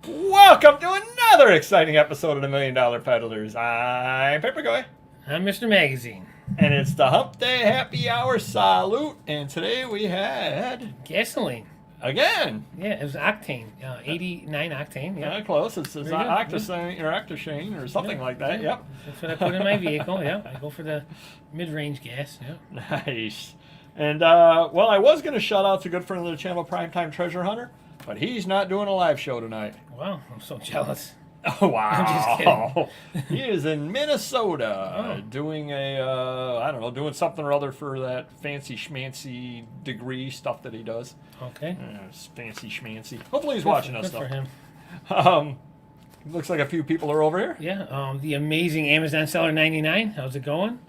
Welcome to another exciting episode of the $1 Million Peddlers. I'm Papergoy. I'm Mr. Magazine. And it's the Hump Day Happy Hour Salute. And today we had... Gasoline. Again. Yeah, it was octane. 89 octane. Yeah. Close. It's octane or octashane or something like that. Yeah. Yep. That's what I put in my vehicle. Yeah. I go for the mid-range gas. Yeah. Nice. And, well, I was going to shout out to good friend of the channel, Primetime Treasure Hunter, but he's not doing a live show tonight. Wow, I'm so jealous. Oh, wow. I'm just kidding. He is in Minnesota doing doing something or other for that fancy schmancy degree stuff that he does. Okay. It's fancy schmancy. Hopefully he's watching us, though. Good for him. Looks like a few people are over here. Yeah, the amazing Amazon Seller 99. How's it going?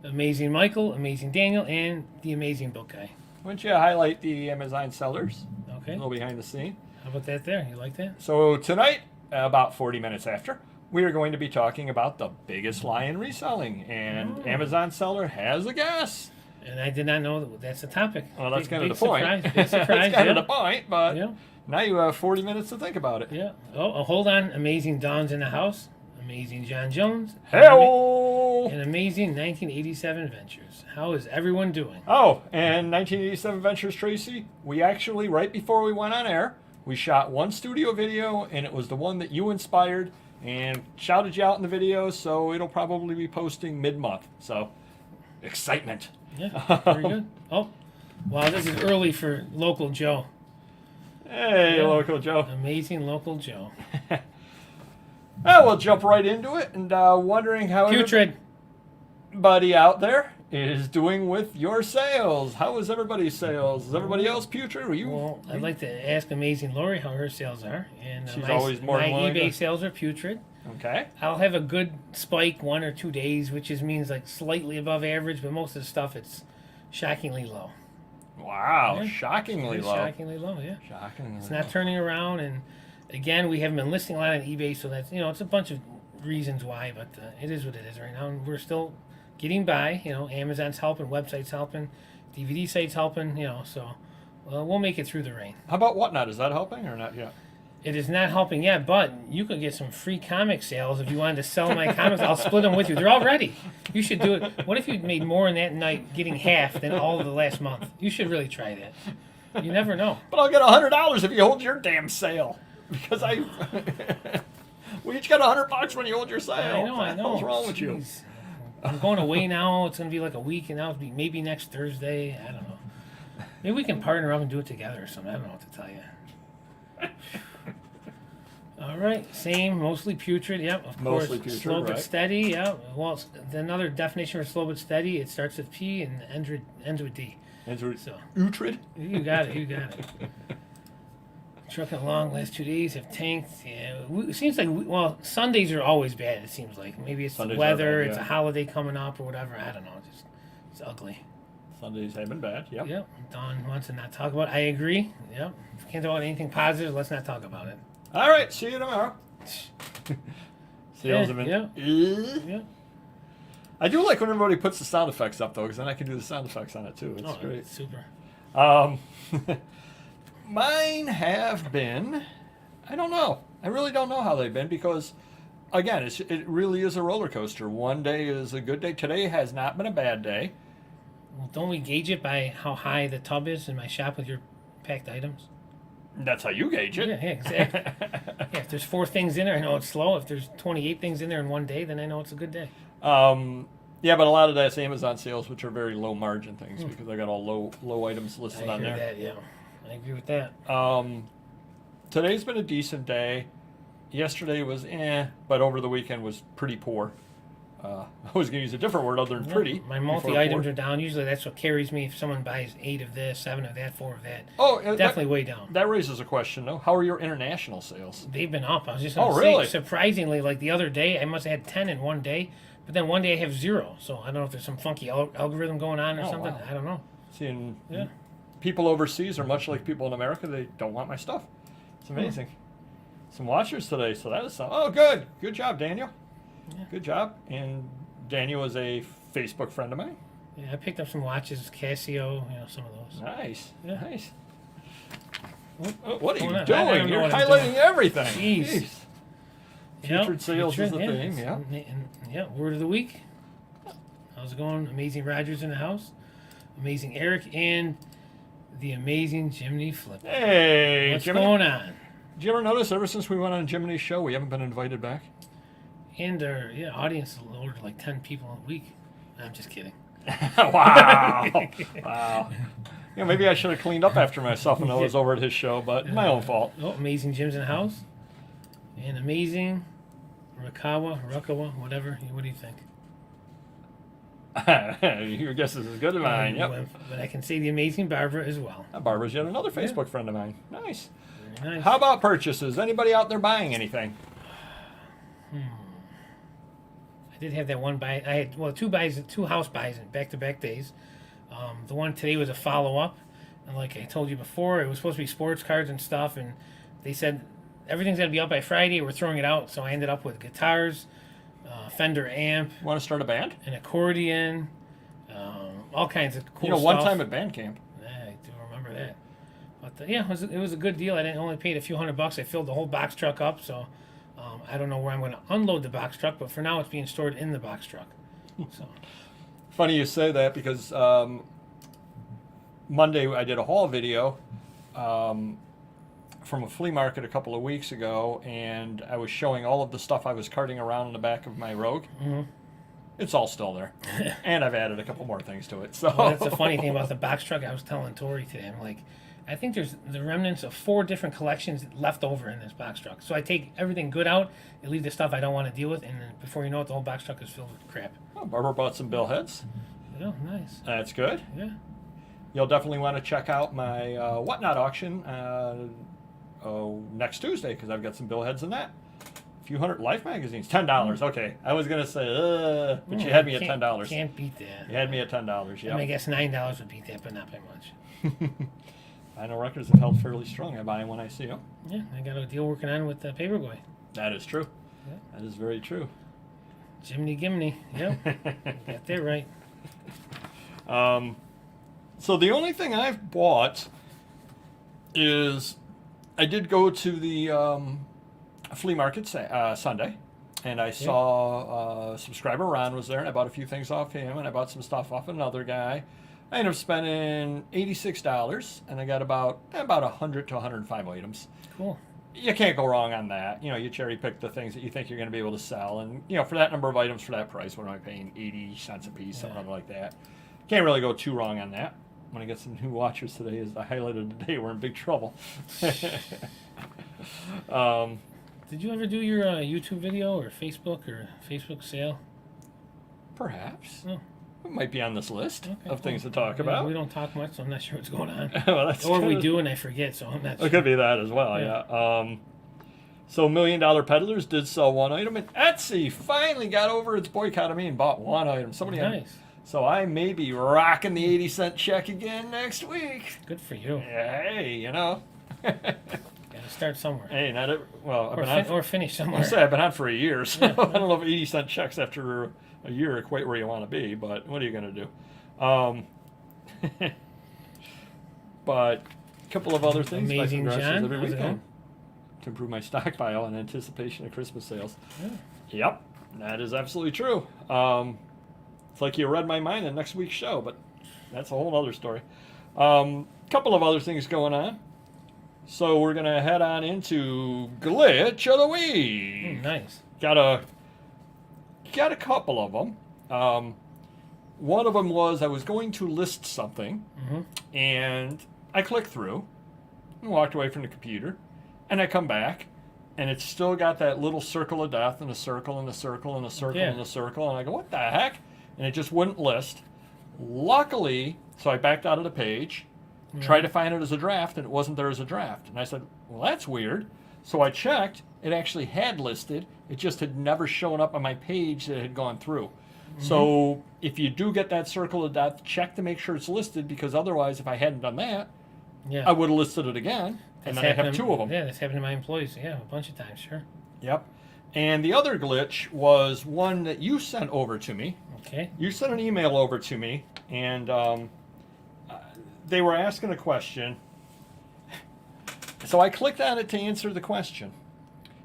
Amazing Michael, amazing Daniel, and the amazing book guy. Why don't you highlight the Amazon sellers? Okay. A little behind the scene. How about that there? You like that? So tonight, about 40 minutes after, we are going to be talking about the biggest lie in reselling. And Amazon seller has a guess. And I did not know that's the topic. Well, that's kind of the point. Big surprise. That's kind of the point, but yeah. Now you have 40 minutes to think about it. Yeah. Oh, hold on. Amazing Dawn's in the house. Amazing John Jones. Hey-o! And amazing 1987 Ventures. How is everyone doing? Oh, and 1987 Ventures, Tracy, we actually, right before we went on air, we shot one studio video, and it was the one that you inspired and shouted you out in the video, so it'll probably be posting mid-month. So, excitement. Yeah, very good. Oh, wow, this is early for Local Joe. Hey, yeah. Local Joe. Amazing Local Joe. Well, we'll jump right into it, and wondering how Putrid. Everybody out there is doing with your sales. How is everybody's sales? Is everybody else putrid? Well, I'd like to ask Amazing Lori how her sales are. And she's always more my willing eBay to... sales are putrid. Okay. I'll have a good spike 1 or 2 days, which means like slightly above average, but most of the stuff it's shockingly low. Wow, yeah. Shockingly low. Shockingly low, yeah. Shockingly It's not turning around, and again, we haven't been listing a lot on eBay, so that's, it's a bunch of reasons why, but it is what it is right now, and we're still getting by. Amazon's helping, websites helping, DVD sites helping, so we'll make it through the rain. How about Whatnot? Is that helping or not yet? It is not helping yet, but you could get some free comic sales if you wanted to sell my comics. I'll split them with you. They're all ready. You should do it. What if you made more in that night getting half than all of the last month? You should really try that. You never know. But I'll get $100 if you hold your damn sale. Because we each got $100 when you hold your sale. I know. What's wrong with you? I'm going away now. It's going to be like a week, and now it'll be maybe next Thursday. I don't know. Maybe we can partner up and do it together or something. I don't know what to tell you. All right, same, mostly putrid. Yep, of mostly course. Putrid, slow right? but steady. Yeah. Well, another definition for slow but steady. It starts with P and ends with D. So Utrid. You got it. Trucking along last 2 days have tanked. Yeah, it seems like Sundays are always bad. It seems like maybe it's Sundays the weather. Bad, yeah. It's a holiday coming up or whatever. I don't know. It's ugly. Sundays have been bad. Yep. Yep. Don wants to not talk about it. I agree. Yep. If we can't talk about anything positive, let's not talk about it. All right. See you tomorrow. Sales have been. Yeah. Yeah. I do like when everybody puts the sound effects up though, because then I can do the sound effects on it too. It's great. It's super. Mine have been, I don't know. I really don't know how they've been because, again, it really is a roller coaster. One day is a good day. Today has not been a bad day. Well, don't we gauge it by how high the tub is in my shop with your packed items? That's how you gauge it. Yeah, exactly. Yeah, if there's 4 things in there, I know it's slow. If there's 28 things in there in one day, then I know it's a good day. Yeah, but a lot of that's Amazon sales, which are very low margin things because I got all low items listed on there. That, yeah. I agree with that. Today's been a decent day. Yesterday was but over the weekend was pretty poor. I was going to use a different word other than pretty. My multi-items are down. Usually that's what carries me. If someone buys 8 of this, 7 of that, 4 of that. Oh, definitely way down. That raises a question, though. How are your international sales? They've been up. I was just going to say, really? Surprisingly, like the other day, I must have had 10 in one day, but then one day I have 0. So I don't know if there's some funky algorithm going on or something. Wow. I don't know. Seeing people overseas are much like people in America. They don't want my stuff. It's amazing. Some watchers today, so that is some. Oh, good. Good job, Daniel. Yeah. Good job. And Daniel is a Facebook friend of mine. Yeah, I picked up some watches, Casio, some of those. Nice. Yeah. Nice. What are Hold you on. I don't doing? know You're what I'm highlighting doing. everything. Jeez. Featured sales is the thing, yeah. Yeah, word of the week. How's it going? Amazing Rogers in the house. Amazing Eric and the amazing Jiminy Flip. Hey, What's Jiminy. going on? Did you ever notice ever since we went on Jiminy's show, we haven't been invited back? And our audience ordered like 10 people a week. I'm just kidding. Wow. Wow. You know, maybe I should have cleaned up after myself when I was over at his show, but my own fault. Oh, amazing Jim's in the house. And amazing Rukawa, whatever. What do you think? Your guess is as good as mine. Yep. But I can say the amazing Barbara as well. Barbara's yet another Facebook friend of mine. Nice. Very nice. How about purchases? Anybody out there buying anything? I did have that one buy. I had two house buys in back-to-back days. The one today was a follow-up, and like I told you before, it was supposed to be sports cards and stuff, and they said everything's gonna be out by Friday. We're throwing it out, so I ended up with guitars, Fender amp, Want to start a band? an accordion, all kinds of cool stuff. One time at band camp. Yeah, I do remember that. But yeah, it was a good deal. I didn't only paid a few $100. I filled the whole box truck up, so I don't know where I'm going to unload the box truck, but for now it's being stored in the box truck. So Funny you say that because Monday I did a haul video from a flea market a couple of weeks ago, and I was showing all of the stuff I was carting around in the back of my Rogue. Mm-hmm. It's all still there, and I've added a couple more things to it. So well, that's the funny thing about the box truck. I was telling Tori today, I'm like, I think there's the remnants of 4 different collections left over in this box truck. So I take everything good out and leave the stuff I don't want to deal with, and then before you know it, the whole box truck is filled with crap. Oh, Barbara bought some bill heads. Oh, nice. That's good. Yeah. You'll definitely want to check out my Whatnot auction next Tuesday because I've got some bill heads in that. A few hundred Life magazines. $10. Okay. I was going to say, but you had me at $10. Can't beat that. You had me at $10, yeah. I guess $9 would beat that, but not by much. I know records have held fairly strong. I buy them when I see them. Yeah, I got a deal working on with Papergoy. That is true. Yeah. That is very true. Jiminy Giminy. Yep. Got that right. So the only thing I've bought is I did go to the flea market Sunday, and I saw subscriber Ron was there, and I bought a few things off him, and I bought some stuff off another guy. I ended up spending $86, and I got about 100 to 105 items. Cool. You can't go wrong on that. You know, you cherry pick the things that you think you're going to be able to sell, and you know, for that number of items for that price, what am I paying? 80 cents a piece, something like that. Can't really go too wrong on that. When I get some new watchers today, as I highlighted today, we're in big trouble. Did you ever do your YouTube video or Facebook sale? Perhaps. Oh. It might be on this list of things to Yeah, talk about. We don't talk much, so I'm not sure what's going on. Well, that's Or we good. do and I forget, so I'm not sure. It could be that as well, yeah. So $1 Million Peddlers did sell one item, and Etsy finally got over its boycott of me and bought one item. Nice. So I may be rocking the 80-cent check again next week. Good for you. Yeah, hey, you know. Got to start somewhere. Hey, not it. Well, Or finish somewhere. I've been on for a year, so I don't know if 80-cent checks after a year equate where you want to be, but what are you going to do? But a couple of other things. Amazing buy some dresses John. every How's it weekend to improve my stockpile in anticipation of Christmas sales. Yeah. Yep, that is absolutely true. It's like you read my mind in next week's show, but that's a whole other story. Couple of other things going on. So we're going to head on into Glitch of the Week. Nice. Got a couple of them. One of them was I was going to list something, and I clicked through and walked away from the computer, and I come back, and it's still got that little circle of death and a circle and a circle and a circle and a circle, and I go, what the heck? And it just wouldn't list. Luckily, so I backed out of the page, tried to find it as a draft, and it wasn't there as a draft. And I said, well, that's weird. So I checked. It actually had listed. It just had never shown up on my page that it had gone through. So if you do get that circle of death, check to make sure it's listed, because otherwise, if I hadn't done that, I would have listed it again, and then I'd have two of them. Yeah, that's happened to my employees. Yeah, a bunch of times, sure. Yep. And the other glitch was one that you sent over to me. Okay. You sent an email over to me, and they were asking a question. So I clicked on it to answer the question,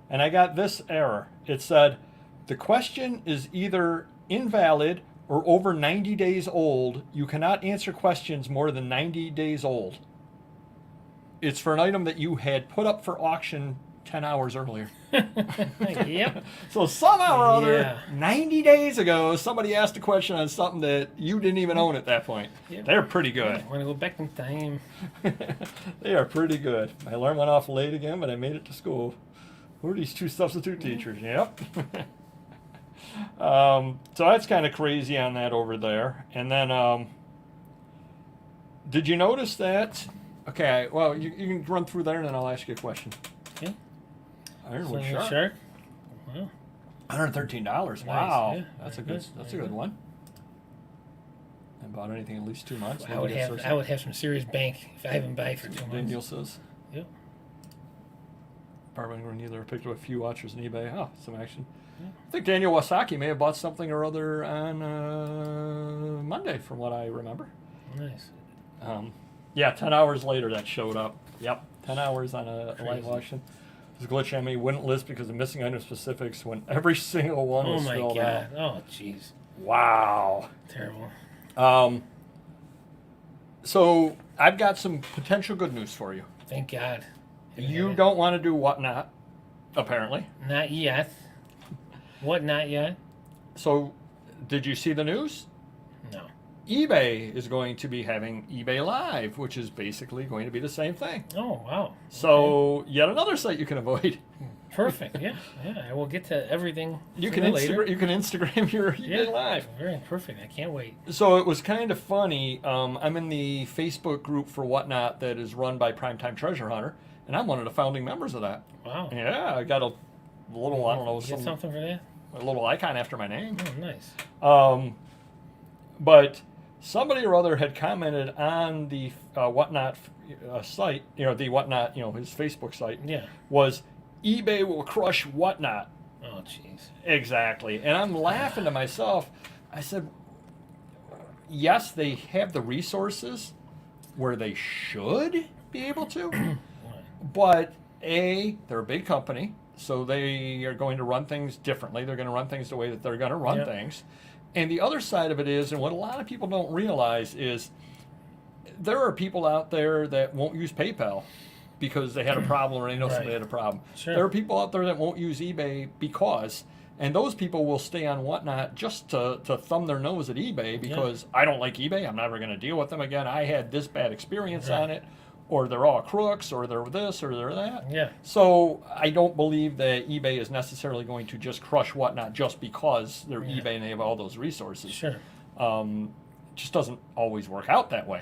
and I got this error. It said, the question is either invalid or over 90 days old. You cannot answer questions more than 90 days old. It's for an item that you had put up for auction 10 hours earlier. Yep. So somehow or other, Yeah. 90 days ago, somebody asked a question on something that you didn't even own at that point. Yep. They're pretty good. I want to go back in time. They are pretty good. My alarm went off late again, but I made it to school. Who are these two substitute teachers? Yep. So that's kind of crazy on that over there. And then, did you notice that? Okay, well, you can run through there and then I'll ask you a question. Okay. Ironwood Sling shark. Wow. $113. Wow, yeah. that's a Very good. good, That's a very good one. I bought anything at least 2 months. I would have some serious bank if I haven't buy for 2 months. Daniel says. Yep. Barbara and neither picked up a few watchers on eBay. Oh, some action. Yeah. I think Daniel Wasaki may have bought something or other on Monday, from what I remember. Nice. Yeah, 10 hours later that showed up. Yep, 10 hours on a live Crazy. auction. It was a glitch on me. Wouldn't list because of missing item specifics when every single one Oh was my filled out. god. Oh jeez. Wow. Terrible. So I've got some potential good news for you. Thank God. You don't want to do whatnot, apparently. Not yet. What? Not yet? So, did you see the news? No. eBay is going to be having eBay Live, which is basically going to be the same thing. Oh wow. So, yet another site you can avoid. Perfect. Yeah. Yeah. I will get to everything. You sooner can or later. You can Instagram your eBay Live. Very perfect. I can't wait. So it was kind of funny. I'm in the Facebook group for Whatnot that is run by Primetime Treasure Hunter, and I'm one of the founding members of that. Wow. Yeah, I got a little, I don't know, You get some something for that? a little icon after my name. Oh, nice. But somebody or other had commented on the Whatnot site, the Whatnot, his Facebook site, Yeah. was eBay will crush Whatnot. Oh, jeez. Exactly. And I'm laughing to myself. I said, yes, they have the resources where they should be able to, but they're a big company, so they are going to run things differently. They're going to run things the way that they're going to run Yep. things. And the other side of it is, and what a lot of people don't realize is, there are people out there that won't use PayPal because they had a problem or they know somebody Right. had a problem. Sure. There are people out there that won't use eBay because, and those people will stay on Whatnot just to thumb their nose at eBay because I don't like eBay. I'm never going to deal with them again. I had this bad experience Right. on it, or they're all crooks, or they're this, or they're that. Yeah. So I don't believe that eBay is necessarily going to just crush Whatnot just because they're Yeah. eBay and they have all those resources. Sure. It just doesn't always work out that way.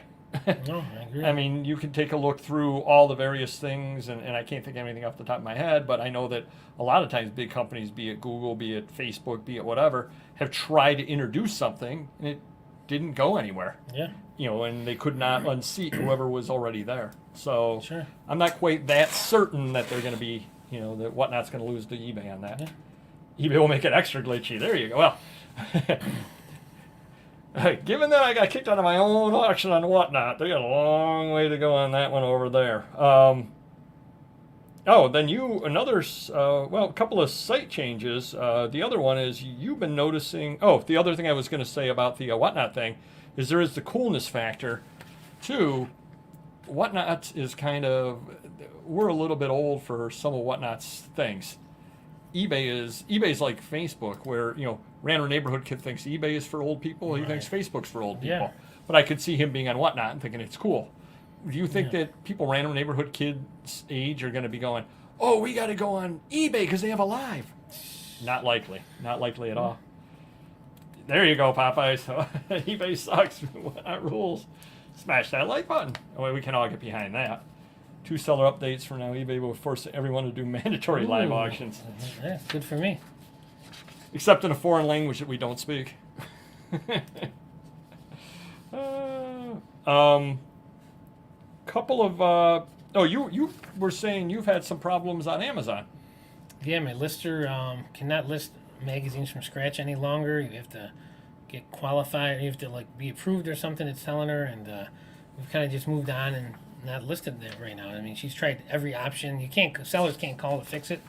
No, I agree. I mean, you can take a look through all the various things, and I can't think of anything off the top of my head, but I know that a lot of times big companies, be it Google, be it Facebook, be it whatever, have tried to introduce something, and it didn't go anywhere. Yeah. And they could not unseat whoever was already there. So Sure. I'm not quite that certain that they're going to be, that Whatnot's going to lose to eBay on that. Yeah. eBay will make it extra glitchy. There you go. Well, given that I got kicked out of my own auction on Whatnot, they got a long way to go on that one over there. Then a couple of site changes. The other one is you've been noticing. The other thing I was going to say about the Whatnot thing is there is the coolness factor, too. Whatnot is we're a little bit old for some of Whatnot's things. eBay's like Facebook, where random neighborhood kid thinks eBay is for old people. He thinks Facebook's for old people. Yeah. But I could see him being on Whatnot and thinking it's cool. Do you think that people random neighborhood kids age are going to be going, oh, we got to go on eBay because they have a live? Not likely. Not likely at all. There you go, Popeyes. eBay sucks. Whatnot rules. Smash that like button. We can all get behind that. 2 seller updates from now. eBay will force everyone to do mandatory live Ooh. auctions. Yeah, good for me. Except in a foreign language that we don't speak. Couple of you were saying you've had some problems on Amazon. Yeah, my lister cannot list magazines from scratch any longer. You have to get qualified. You have to be approved or something. It's telling her, and we've kind of just moved on and not listed there right now. I mean, she's tried every option. Sellers can't call to fix it.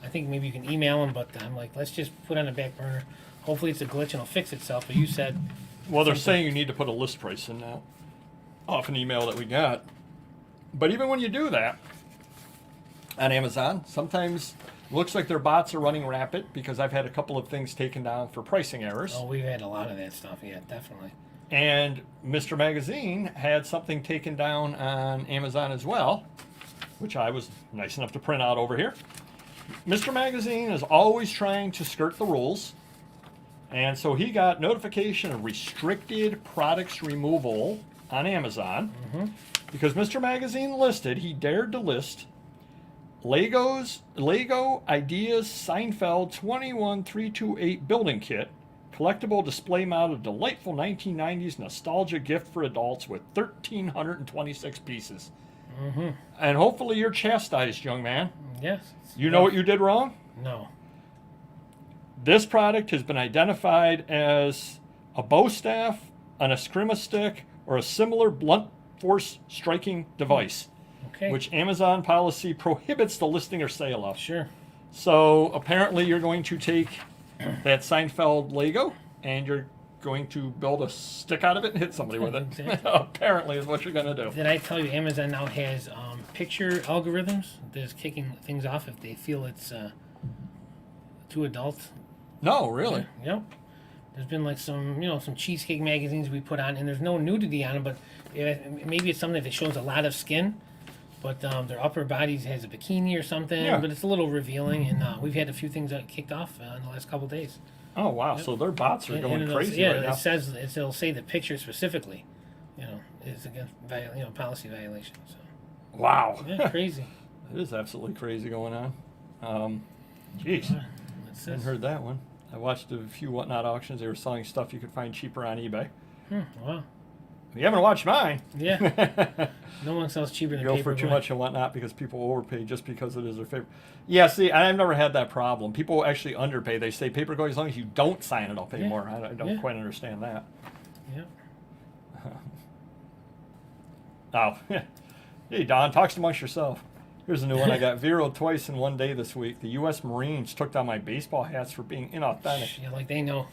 I think maybe you can email them, but I'm like, let's just put it on the back burner. Hopefully it's a glitch and it'll fix itself. But you said, Well, they're saying you need to put a list price in now, off an email that we got. But even when you do that on Amazon, sometimes it looks like their bots are running rapid, because I've had a couple of things taken down for pricing errors. oh, we've had a lot of that stuff. Yeah, definitely. And Mr. Magazine had something taken down on Amazon as well, which I was nice enough to print out over here. Mr. Magazine is always trying to skirt the rules. And so he got notification of restricted products removal on Amazon, because Mr. Magazine he dared to list Lego Ideas Seinfeld 21328 building kit, collectible display mounted delightful 1990s nostalgia gift for adults with 1,326 pieces. And hopefully you're chastised, young man. Yes. You know what you did wrong? No. This product has been identified as a bow staff, an eskrima stick, or a similar blunt force striking device, Okay. which Amazon policy prohibits the listing or sale of. Sure. So apparently you're going to take that Seinfeld Lego and you're going to build a stick out of it and hit somebody with it. Exactly. Apparently is what you're going to do. Did I tell you Amazon now has picture algorithms that's kicking things off if they feel it's too adult? No, really? Yep. There's been like some cheesecake magazines we put on, and there's no nudity on them, but maybe it's something that shows a lot of skin, but their upper bodies has a bikini or something, Yeah. but it's a little revealing, and we've had a few things that kicked off in the last couple of days. Oh, wow. So their bots are going crazy yeah, right now. it'll say the picture specifically, is against policy violation. So Wow. yeah, crazy. It is absolutely crazy going on. Jeez. Hadn't heard that one. I watched a few Whatnot auctions. They were selling stuff you could find cheaper on eBay. Wow. You haven't watched mine. Yeah. No one sells cheaper than Go for Papergoy. too much and Whatnot because people overpay just because it is their favorite. Yeah, see, I've never had that problem. People actually underpay. They say Papergoy, as long as you don't sign it, I'll pay Yeah. more. I don't Yeah. quite understand that. Yeah. Oh, hey, Don, talks amongst yourself. Here's a new one. I got Vero twice in one day this week. The U.S. Marines took down my baseball hats for being inauthentic. Yeah, like they know.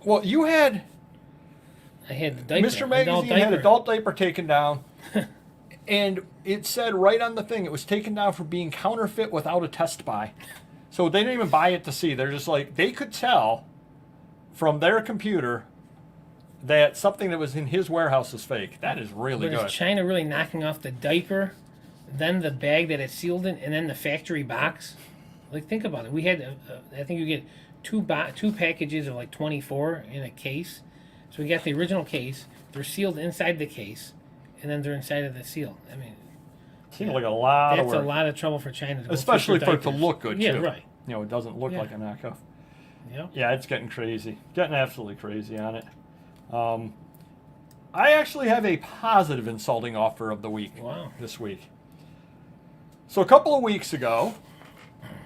Well, you had I had the diaper. Mr. Magazine had adult diaper taken down, and it said right on the thing it was taken down for being counterfeit without a test buy. So they didn't even buy it to see. They're just like, they could tell from their computer that something that was in his warehouse is fake. That is really But good. is China really knocking off the diaper, then the bag that it's sealed in, and then the factory box? Like, think about it. We had, I think you get two packages of like 24 in a case. So we got the original case. They're sealed inside the case, and then they're inside of the seal. I mean, Seems like a lot of that's work. a lot of trouble for China to go Especially through for it to diapers. look good, Yeah, too. right. You know, it doesn't look Yeah. like a knockoff. Yep. Yeah, it's getting crazy. Getting absolutely crazy on it. I actually have a positive insulting offer of the week this week. So a couple of weeks ago,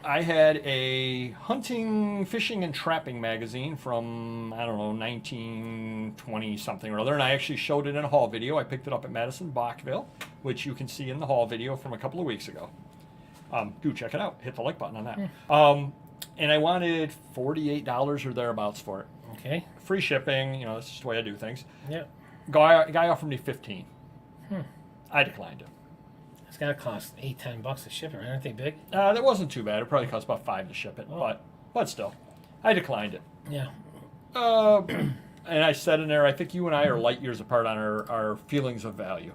I had a hunting, fishing, and trapping magazine from, 1920 something or other, and I actually showed it in a haul video. I picked it up at Madison Bachville, which you can see in the haul video from a couple of weeks ago. Do check it out. Hit the like button on that. And I wanted $48 or thereabouts for it. Okay. Free shipping, that's just the way I do things. Yep. Guy offered me $15. I declined it. It's got to cost $8-10 to ship it, right? Aren't they big? That wasn't too bad. It probably cost about $5 to ship it, but still, I declined it. Yeah. And I said in there, I think you and I are light years apart on our feelings of value.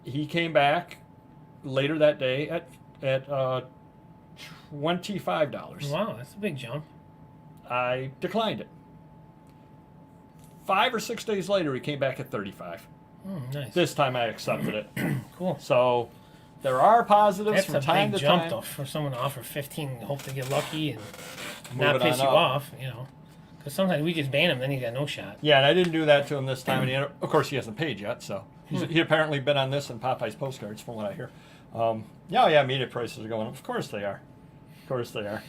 He came back later that day at $25. Wow, that's a big jump. I declined it. 5 or 6 days later, he came back at $35. Nice. This time I accepted it. Cool. So there are positives That's from a time big to jump, time. though, for someone to offer 15 and hope to get lucky and Move not it piss on you up. off, Because sometimes we just ban him, then he got no shot. Yeah, and I didn't do that to him this time. And of course, he hasn't paid yet, so he apparently been on this and Popeye's postcards, from what I hear. Yeah, media prices are going up. Of course they are. Of course they are.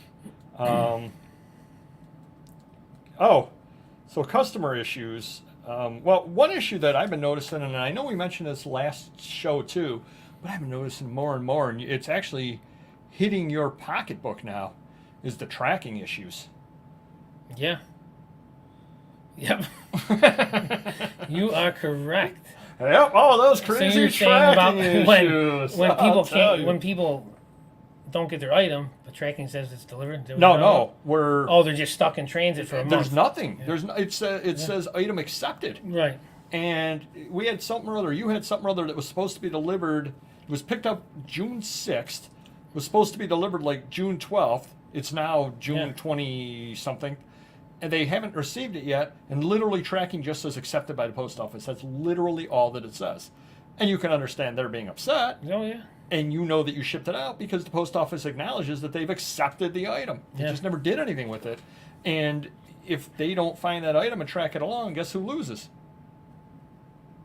So customer issues. Well, one issue that I've been noticing, and I know we mentioned this last show too, but I've been noticing more and more, and it's actually hitting your pocketbook now, is the tracking issues. Yeah. Yep. You are correct. Yep, all those So crazy you're saying about tracking when issues. when people don't get their item, the tracking says it's delivered. No, we're They're just stuck in transit for a month. there's nothing. Yeah. There's no, it says item accepted, Right. and we had something or other. You had something or other that was supposed to be delivered. It was picked up June 6th. Was supposed to be delivered like June 12th. It's now June 20 something. And they haven't received it yet, and literally tracking just says accepted by the post office. That's literally all that it says. And you can understand they're being upset, Oh yeah. and you know that you shipped it out because the post office acknowledges that they've accepted the item. They Yeah. just never did anything with it. And if they don't find that item and track it along, guess who loses?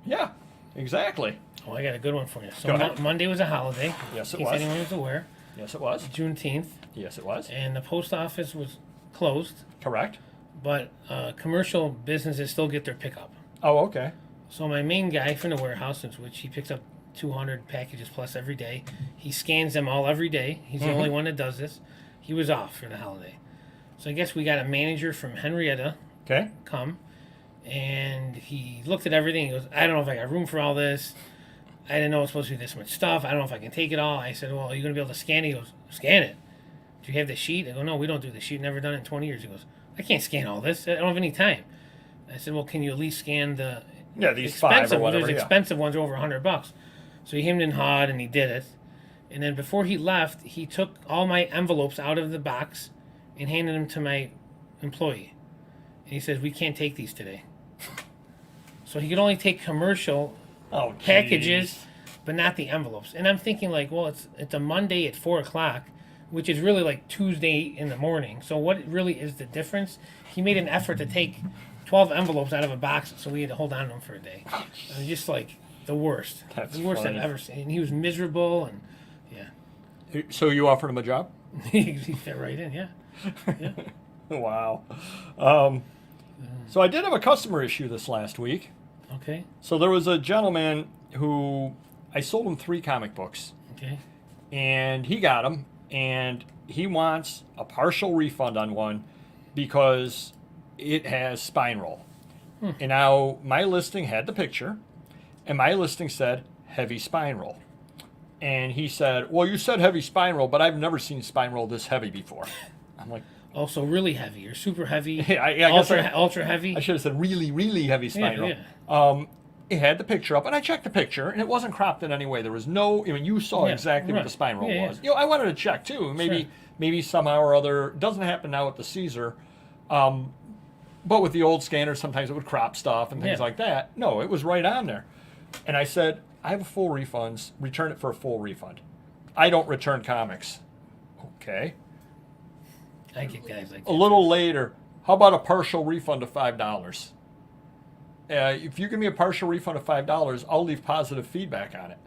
Yeah, exactly. Oh, I got a good one for you. So Go ahead. Monday was a holiday. Yes, it in case was. anyone was aware. Yes, it was. Juneteenth, Yes, it was. and the post office was closed, Correct. but commercial businesses still get their pickup. Oh, okay. So my main guy from the warehouse, which he picks up 200 packages plus every day, he scans them all every day. He's the only one that does this. He was off for the holiday. So I guess we got a manager from Henrietta Okay. come, and he looked at everything. He goes, I don't know if I got room for all this. I didn't know it was supposed to be this much stuff. I don't know if I can take it all. I said, well, are you going to be able to scan it? He goes, scan it. Do you have the sheet? I go, no, we don't do the sheet. Never done it in 20 years. He goes, I can't scan all this. I don't have any time. I said, well, can you at least scan the These 5 or expensive? whatever. There's expensive ones over $100. So he hemmed and hawed, and he did it. And then before he left, he took all my envelopes out of the box and handed them to my employee. And he says, we can't take these today. So he could only take commercial Oh, packages, geez. but not the envelopes. And I'm thinking like, well, it's a Monday at 4:00, which is really like Tuesday in the morning. So what really is the difference? He made an effort to take 12 envelopes out of a box, so we had to hold on to them for a day. It was just like the worst. That's the worst funny. I've ever seen. And he was miserable, and yeah, So you offered him a job? he fit right in. Yeah, yeah. Wow. So I did have a customer issue this last week. Okay, So there was a gentleman who I sold him 3 comic books, okay, and he got them, and he wants a partial refund on one because it has spine roll. And now my listing had the picture, and my listing said heavy spine roll. And he said, well, you said heavy spine roll, but I've never seen spine roll this heavy before. I'm like, also really heavy or super heavy, Yeah, I guess ultra heavy. I should have said really, really heavy spine roll. Yeah. It had the picture up, and I checked the picture, and it wasn't cropped in any way. There was no, I mean, you saw Yeah, exactly what right. the spine roll Yeah, was. yeah. You know, I wanted to check too. Maybe somehow or other, it doesn't happen now with the CZUR, but with the old scanners, sometimes it would crop stuff and things Yeah. like that. No, it was right on there. And I said, I have a full refunds, return it for a full refund. I don't return comics. Okay. I get guys like A little later, how about a partial refund of $5? If you give me a partial refund of $5, I'll leave positive feedback on it.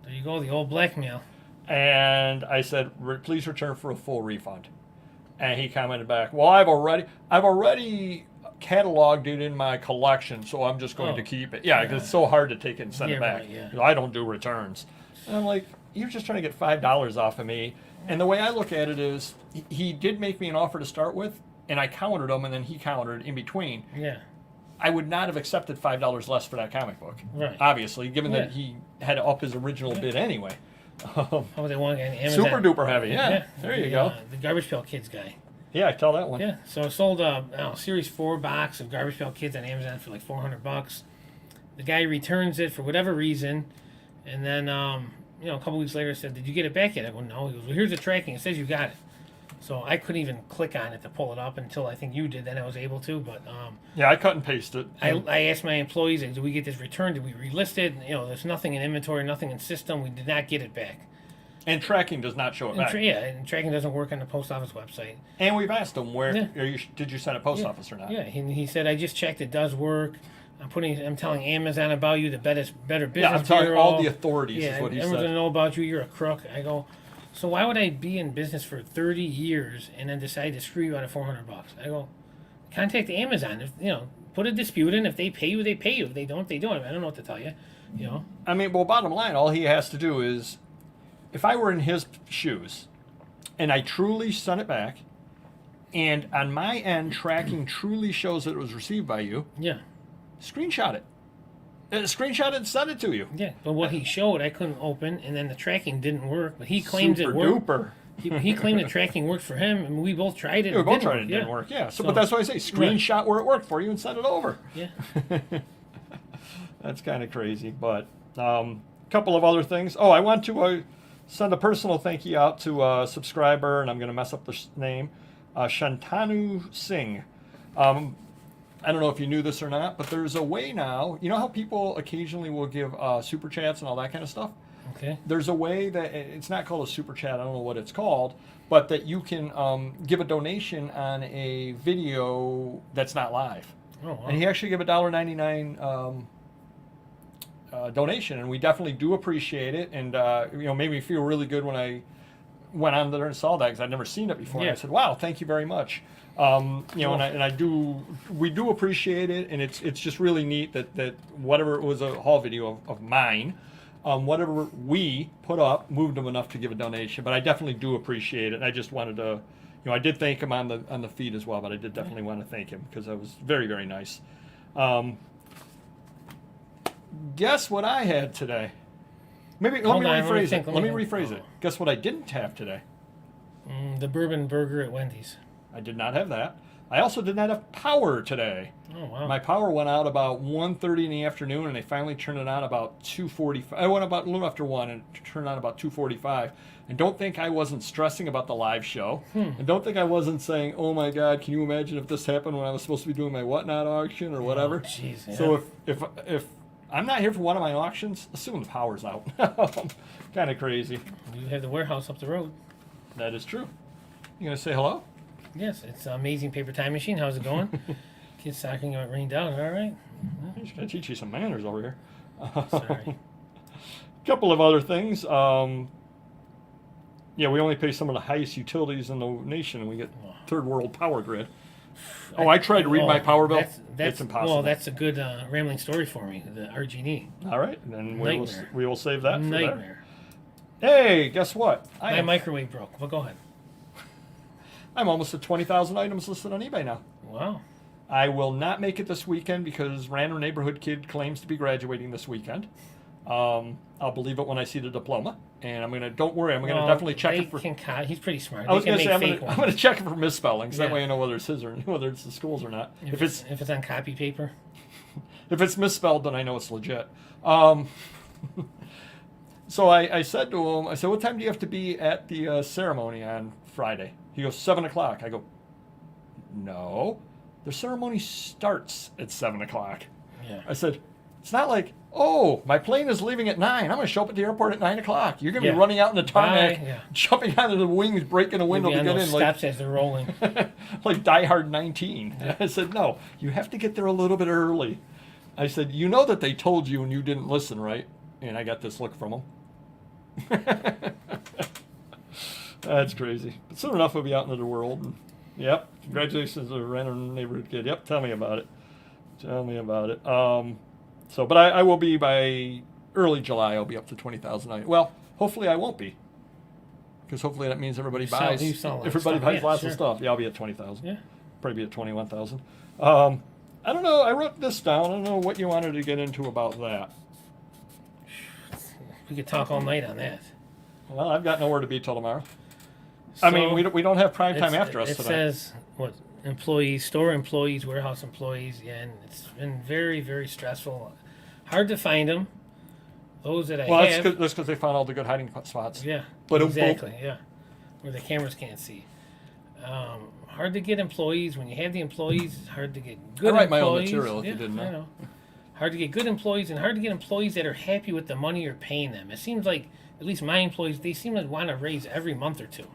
There you go, the old blackmail. And I said, please return for a full refund. And he commented back, well, I've already cataloged it in my collection, so I'm just going to keep it. Yeah, because it's so hard to take it and send Yeah, it back. right, yeah. You know, I don't do returns. And I'm like, you're just trying to get $5 off of me. And the way I look at it is, he did make me an offer to start with, and I countered him, and then he countered in between. Yeah, I would not have accepted $5 less for that comic book. Right. Obviously, given that Yeah. he had to up his original bid anyway. how about that one guy on Amazon? Super duper heavy. Yeah. There you go. The Garbage Pail Kids guy. Yeah, I tell that one. Yeah, so I sold a Series 4 box of Garbage Pail Kids on Amazon for like $400. The guy returns it for whatever reason, and then a couple weeks later said, "Did you get it back yet?" I go, "No." He goes, "Well, here's the tracking. It says you got it." So I couldn't even click on it to pull it up until I think you did. Then I was able to, but Yeah, I cut and paste it. I asked my employees, "Did we get this returned? Did we relist it?" There's nothing in inventory, nothing in system. We did not get it back. And tracking does not show it back. And tracking doesn't work on the post office website. And we've asked him where Yeah. did you send it post Yeah. office or not? Yeah, he said, "I just checked. It does work. I'm telling Amazon about you, the better business Yeah, I'm telling bureau. all the authorities Yeah, is what he everyone's said. gonna know about you. You're a crook." I go, "So why would I be in business for 30 years and then decide to screw you out of $400?" I go, "Contact Amazon. If put a dispute in. If they pay you, they pay you. If they don't, they don't. I don't know what to tell you. You know. I mean, well, bottom line, all he has to do is, if I were in his shoes, and I truly sent it back, and on my end, tracking truly shows that it was received by you. Yeah. Screenshot it. Screenshot it and send it to you. Yeah, but what he showed, I couldn't open, and then the tracking didn't work. But he claimed Super it worked. duper. He claimed the tracking worked for him, and we both tried it. Yeah, we both tried it. It didn't work. Yeah. So, but that's why I say screenshot where it worked for you and send it over. Yeah. That's kind of crazy. But a couple of other things. Oh, I want to send a personal thank you out to a subscriber, and I'm going to mess up the name, Shantanu Singh. I don't know if you knew this or not, but there's a way now. You know how people occasionally will give super chats and all that kind of stuff? Okay. There's a way that it's not called a super chat. I don't know what it's called, but that you can give a donation on a video that's not live. Oh, wow. And he actually gave a $1.99 donation, and we definitely do appreciate it. And made me feel really good when I went on there and saw that because I'd never seen it before. Yeah. And I said, "Wow, thank you very much." We do appreciate it, and it's just really neat that whatever it was a haul video of mine, whatever we put up moved him enough to give a donation. But I definitely do appreciate it. And I just wanted to, I did thank him on the feed as well, but I did definitely want to thank him because that was very, very nice. Guess what I had today? Let me rephrase it. Let me rephrase it. Guess what I didn't have today? The bourbon burger at Wendy's. I did not have that. I also did not have power today. Oh, wow. My power went out about 1:30 in the afternoon, and they finally turned it on about 2:45. I went about a little after 1 and turned on about 2:45. And don't think I wasn't stressing about the live show. And don't think I wasn't saying, oh, my God, can you imagine if this happened when I was supposed to be doing my whatnot auction or whatever? Oh, geez, yeah. So if I'm not here for one of my auctions, assume the power's out. Kind of crazy. You have the warehouse up the road. That is true. You going to say hello? Yes, it's an amazing paper time machine. How's it going? Kids talking about rained out. All right. I just got to teach you some manners over here. Sorry. Couple of other things. We only pay some of the highest utilities in the nation, and we get third world power grid. Oh, I tried to read my power bill. It's impossible. Well, that's a good rambling story for me, the RG&E. All right, then we will save that for Nightmare. there. Hey, guess what? My microwave broke. Well, go ahead. I'm almost at 20,000 items listed on eBay now. Wow. I will not make it this weekend because random neighborhood kid claims to be graduating this weekend. I'll believe it when I see the diploma, and don't worry, I'm gonna definitely check it for. He's pretty smart. I was gonna say I'm gonna check it for misspellings. That way I know whether it's his or whether it's the school's or not. If it's on copy paper. If it's misspelled, then I know it's legit. So I said to him, what time do you have to be at the ceremony on Friday? He goes, 7 o'clock. I go, no, the ceremony starts at 7 o'clock. Yeah. I said, it's not like, oh, my plane is leaving at 9. I'm going to show up at the airport at 9 o'clock. You're going to be running out in the tarmac, jumping out of the wings, breaking a window to get in. Steps as they're rolling. Like Die Hard 19. Yeah. I said, no, you have to get there a little bit early. I said, you know that they told you and you didn't listen, right? And I got this look from him. That's crazy. But soon enough, we'll be out into the world. And, yep. Congratulations to a random neighborhood kid. Yep. Tell me about it. But I will be by early July. I'll be up to 20,000. Well, hopefully I won't be, because hopefully that means everybody buys. Everybody buys lots of stuff. Yeah, I'll be at 20,000. Yeah. Probably be at 21,000. I don't know. I wrote this down. I don't know what you wanted to get into about that. We could talk all night on that. Well, I've got nowhere to be till tomorrow. So, I mean, we don't have prime time after us today. It says, employees, store employees, warehouse employees, and it's been very, very stressful. Hard to find them. Those that I have. Well, that's because they found all the good hiding spots. Yeah, exactly, yeah. Where the cameras can't see. Hard to get employees. When you have the employees, it's hard to get good employees. I write my own material if you didn't know. I know. Hard to get good employees, and hard to get employees that are happy with the money you're paying them. It seems like, at least my employees, they seem to want to raise every month or two.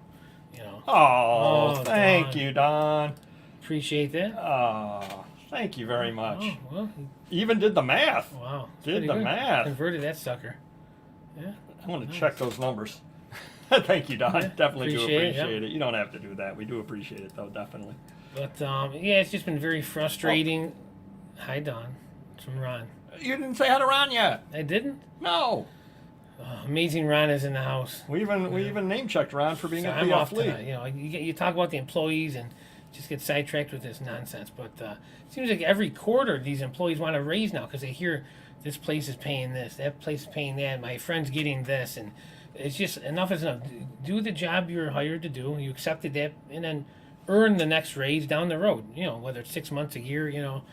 Oh, thank you, Don. Appreciate that. Oh, thank you very much. Oh, well, even did the math. Wow. Did the math. Converted that sucker. Yeah. I want to check those numbers. Thank you, Don. Yeah, definitely do appreciate it. You don't have to do that. We do appreciate it, though, definitely. But, it's just been very frustrating Hi, Don. It's from Ron. You didn't say hi to Ron yet. I didn't? No. Amazing Ron is in the house. We even name checked Ron for being So at I'm the off fleet. tonight. You know, you talk about the employees and just get sidetracked with this nonsense. But it seems like every quarter these employees want to raise now because they hear this place is paying this, that place is paying that, my friend's getting this, and it's just enough is enough. Do the job you're hired to do. You accepted that, and then earn the next raise down the road. You know, whether it's 6 months, a year. You know.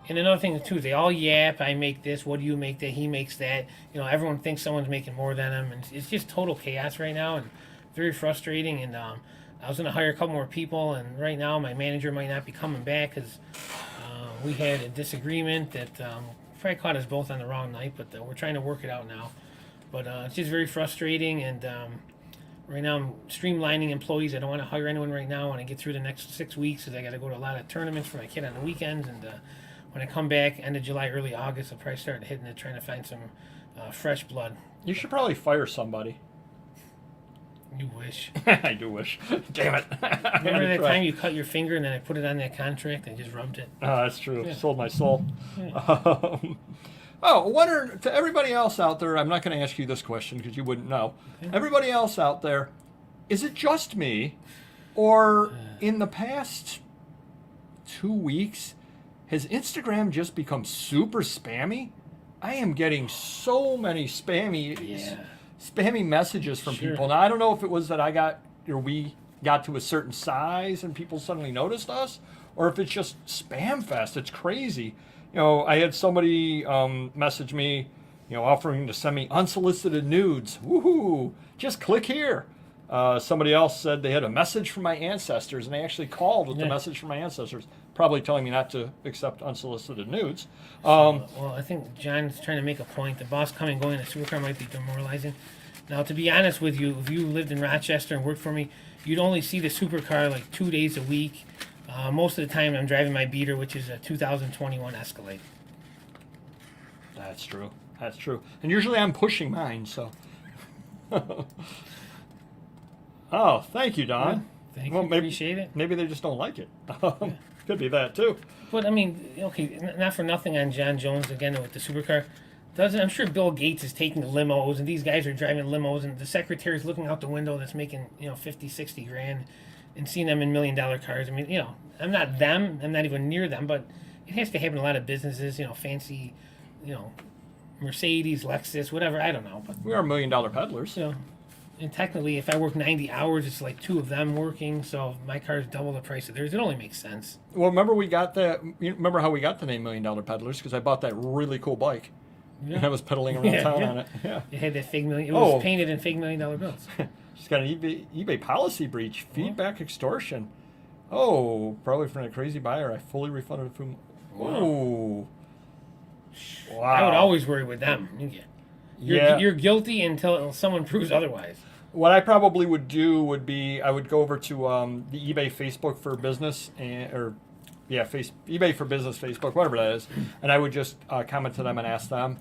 And another thing too, they all yap. I make this. What do you make that? He makes that. You know, everyone thinks someone's making more than them, and it's just total chaos right now, and very frustrating. And I was going to hire a couple more people, and right now my manager might not be coming back because we had a disagreement that probably caught us both on the wrong night. But we're trying to work it out now. But it's just very frustrating, and right now I'm streamlining employees. I don't want to hire anyone right now. I want to get through the next 6 weeks because I got to go to a lot of tournaments for my kid on the weekends, and when I come back, end of July, early August, I'll probably start hitting it, trying to find some fresh blood. You should probably fire somebody. You wish. I do wish. Damn it. Remember that time you cut your finger and then I put it on that contract and just rubbed it? That's true. Yeah. Sold my soul. Yeah. To everybody else out there, I'm not going to ask you this question because you wouldn't know. Okay. Everybody else out there, is it just me, or in the past 2 weeks, has Instagram just become super spammy? I am getting so many spammy messages from Sure. people. Now, I don't know if it was that we got to a certain size and people suddenly noticed us, or if it's just spam fest. It's crazy. You know, I had somebody message me, offering to send me unsolicited nudes. Woohoo! Just click here. Somebody else said they had a message from my ancestors, and they actually called with the message from my ancestors, probably telling me not to accept unsolicited nudes. Well, I think John's trying to make a point. The boss coming and going in the supercar might be demoralizing. Now, to be honest with you, if you lived in Rochester and worked for me, you'd only see the supercar like 2 days a week. Most of the time, I'm driving my beater, which is a 2021 Escalade. That's true. That's true. And usually I'm pushing mine, so. Oh, thank you, Don. Thank you. Appreciate it. Maybe they just don't like it. Could be that, too. But, I mean, okay, not for nothing on John Jones, again, with the supercar. I'm sure Bill Gates is taking limos, and these guys are driving limos, and the secretary's looking out the window that's making, 50, 60 grand, and seeing them in $1 million cars. I mean, I'm not them. I'm not even near them, but it has to happen in a lot of businesses, fancy, Mercedes, Lexus, whatever. I don't know. But We are $1 million peddlers. And technically, if I work 90 hours, it's like 2 of them working. So if my car's double the price of theirs. It only makes sense. Well, remember remember how we got the name $1 Million Peddlers? Because I bought that really cool bike. Yeah. And I was pedaling around town on it. Yeah. It had that fake million. It was painted in fake $1 million bills. She's got an eBay policy breach, feedback extortion. Oh, probably from a crazy buyer. I fully refunded a few. Oh. Wow. I would always worry with them. You're guilty until someone proves otherwise. What I probably would do would be I would go over to the eBay Facebook for Business eBay for Business Facebook, whatever that is, and I would just comment to them and ask them.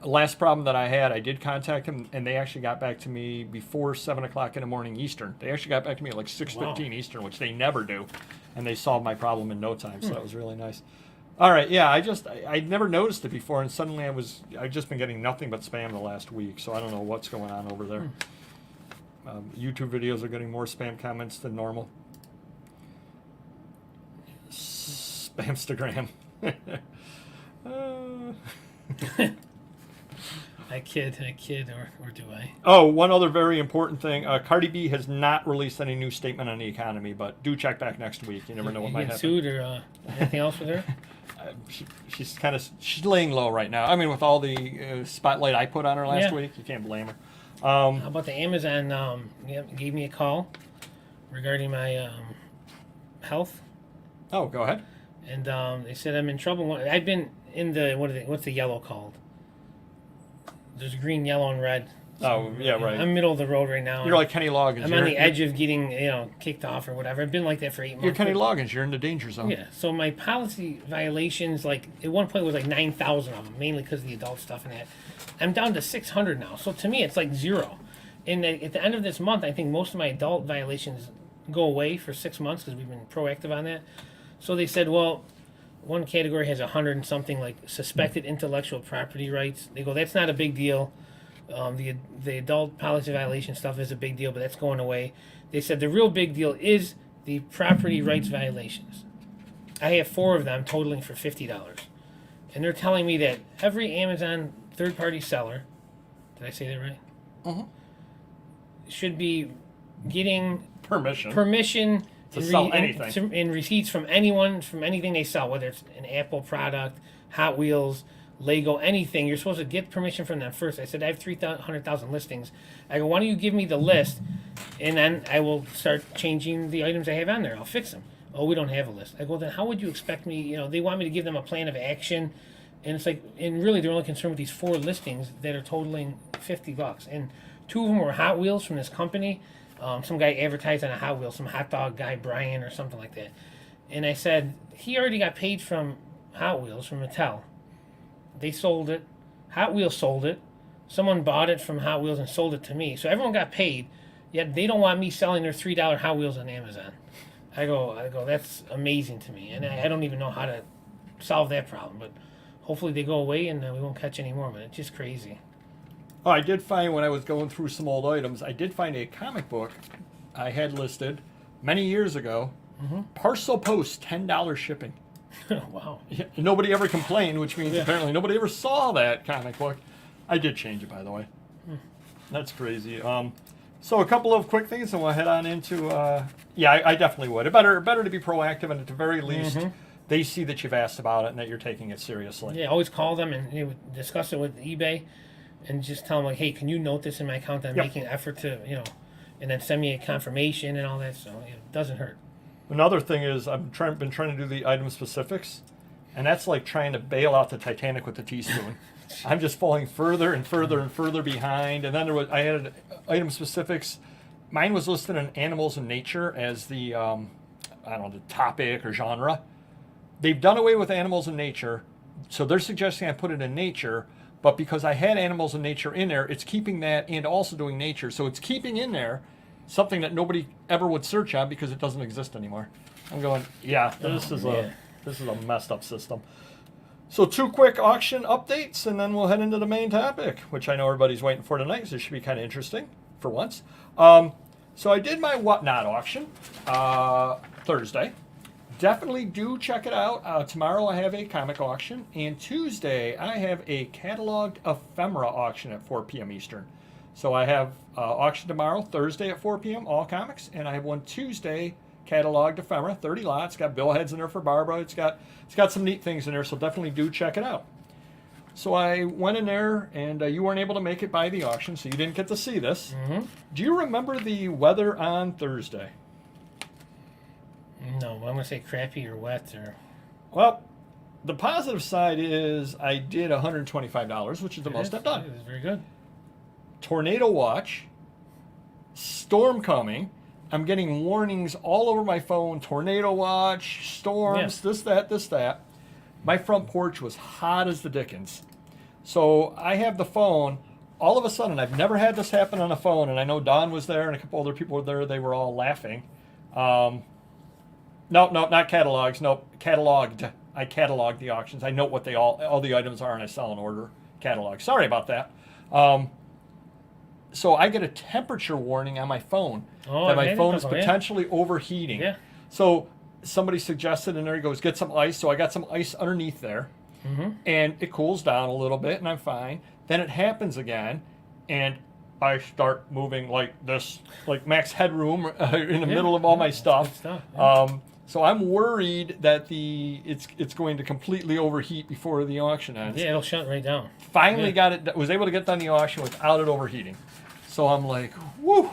Last problem that I had, I did contact them, and they actually got back to me before 7 o'clock in the morning Eastern. They actually got back to me at like 6:15 Eastern, which they never do, and they solved my problem in no time. So that was really nice. All right, yeah, I'd never noticed it before, and suddenly I've just been getting nothing but spam the last week, so I don't know what's going on over there. YouTube videos are getting more spam comments than normal. Spamstagram. I kid, or do I? Oh, one other very important thing. Cardi B has not released any new statement on the economy, but do check back next week. You never know what might happen. Sued or anything else with her? She's laying low right now. I mean, with all the spotlight I put on her last week, you can't blame her. How about the Amazon? Gave me a call regarding my health. Oh, go ahead. And they said I'm in trouble. I've been in the what's the yellow called? There's green, yellow, and red. So, right. I'm middle of the road right now. You're like Kenny Loggins. I'm on the edge of getting kicked off or whatever. I've been like that for 8 months. You're Kenny Loggins. You're in the danger zone. Yeah. So my policy violations, like at one point, was like 9,000 of them, mainly because of the adult stuff and that. I'm down to 600 now. So to me, it's like zero. And at the end of this month, I think most of my adult violations go away for 6 months because we've been proactive on that. So they said, well, one category has 100 and something like suspected intellectual property rights. They go, that's not a big deal. The adult policy violation stuff is a big deal, but that's going away. They said the real big deal is the property rights violations. I have 4 of them totaling for $50. And they're telling me that every Amazon third-party seller, did I say that right? Mhm. Should be getting Permission to sell anything. And receipts from anyone, from anything they sell, whether it's an Apple product, Hot Wheels, Lego, anything. You're supposed to get permission from them first. I said, I have 300,000 listings. I go, why don't you give me the list, and then I will start changing the items I have on there. I'll fix them. Oh, we don't have a list. I go, then how would you expect me, they want me to give them a plan of action, and it's like, and really they're only concerned with these 4 listings that are totaling $50. And 2 of them were Hot Wheels from this company. Some guy advertised on a Hot Wheels, some hot dog guy, Brian, or something like that. And I said, he already got paid from Hot Wheels, from Mattel. They sold it. Hot Wheels sold it. Someone bought it from Hot Wheels and sold it to me. So everyone got paid, yet they don't want me selling their $3 Hot Wheels on Amazon. I go, that's amazing to me. And I don't even know how to solve that problem. But hopefully they go away and we won't catch any more. But it's just crazy. Oh, I did find when I was going through some old items, I did find a comic book I had listed many years ago. Parcel post, $10 shipping. Wow. Yeah, nobody ever complained, which means apparently nobody ever saw that comic book. I did change it, by the way. That's crazy. So a couple of quick things, and we'll head on into. I definitely would. Better to be proactive, and at the very least, they see that you've asked about it and that you're taking it seriously. Yeah, always call them and discuss it with eBay, and just tell them like, hey, can you note this in my account? That I'm making an effort to, and then send me a confirmation and all that. So it doesn't hurt. Another thing is I've been trying to do the item specifics, and that's like trying to bail out the Titanic with a teaspoon. I'm just falling further and further and further behind. And then I added item specifics. Mine was listed in animals and nature as the the topic or genre. They've done away with animals and nature, so they're suggesting I put it in nature. But because I had animals and nature in there, it's keeping that and also doing nature. So it's keeping in there something that nobody ever would search on because it doesn't exist anymore. I'm going, this is a messed up system. So 2 quick auction updates, and then we'll head into the main topic, which I know everybody's waiting for tonight, so it should be kind of interesting for once. So I did my Whatnot auction Thursday. Definitely do check it out. Tomorrow I have a comic auction, and Tuesday I have a cataloged ephemera auction at 4 p.m. Eastern. So I have auction tomorrow, Thursday at 4 p.m., all comics, and I have one Tuesday, cataloged ephemera, 30 lots. It's got billheads in there for Barbara. It's got some neat things in there, so definitely do check it out. So I went in there, and you weren't able to make it by the auction, so you didn't get to see this. Do you remember the weather on Thursday? No, I'm going to say crappy or wet or... Well, the positive side is I did $125, which is the most I've done. It was very good. Tornado watch, storm coming. I'm getting warnings all over my phone. Tornado watch, storms, this, that. My front porch was hot as the dickens. So I have the phone. All of a sudden, I've never had this happen on a phone, and I know Don was there and a couple other people were there. They were all laughing. No, not catalogs. No, cataloged. I cataloged the auctions. I note what all the items are, and I sell an order catalog. Sorry about that. So I get a temperature warning on my phone that my phone is potentially overheating. Yeah. So somebody suggested, and there he goes, get some ice. So I got some ice underneath there, and it cools down a little bit, and I'm fine. Then it happens again, and I start moving like this, like max headroom in the middle of all my stuff. So I'm worried that it's going to completely overheat before the auction ends. Yeah, it'll shut right down. Finally was able to get done the auction without it overheating. So I'm like, whoo,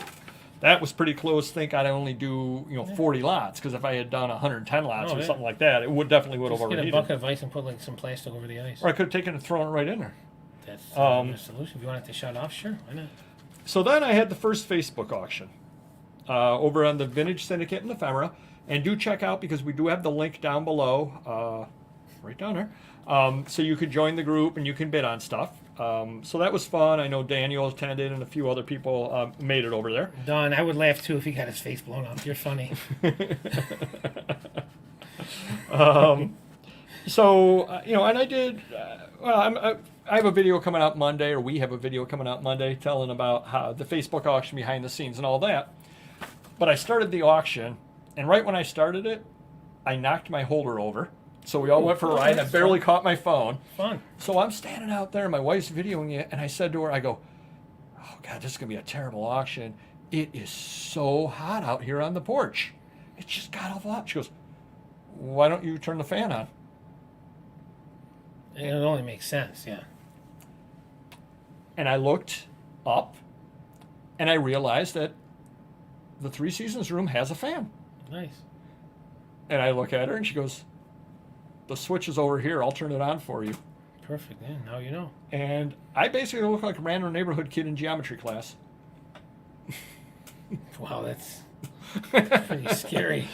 that was pretty close. Think I'd only do 40 lots, because if I had done 110 lots or something like that, it definitely would have overheated. Get a bucket of ice and put like some plastic over the ice. Or I could have taken it and thrown it right in there. That's the solution. If you want it to shut off, sure, why not? So then I had the first Facebook auction over on the Vintage Syndicate and Ephemera. And do check out, because we do have the link down below, right down there. So you can join the group and you can bid on stuff. So that was fun. I know Daniel attended and a few other people made it over there. Don, I would laugh too if he got his face blown up. You're funny. So, and I did, I have a video coming out Monday, or we have a video coming out Monday telling about how the Facebook auction behind the scenes and all that. But I started the auction, and right when I started it, I knocked my holder over. So we all went for a ride. I barely caught my phone. Fun. So I'm standing out there, my wife's videoing it, and I said to her, I go, oh, God, this is going to be a terrible auction. It is so hot out here on the porch. It just got awful hot. She goes, why don't you turn the fan on? It only makes sense, yeah. And I looked up, and I realized that the Three Seasons room has a fan. Nice. And I look at her, and she goes, the switch is over here. I'll turn it on for you. Perfect, yeah, now you know. And I basically look like a random neighborhood kid in geometry class. Wow, that's pretty scary.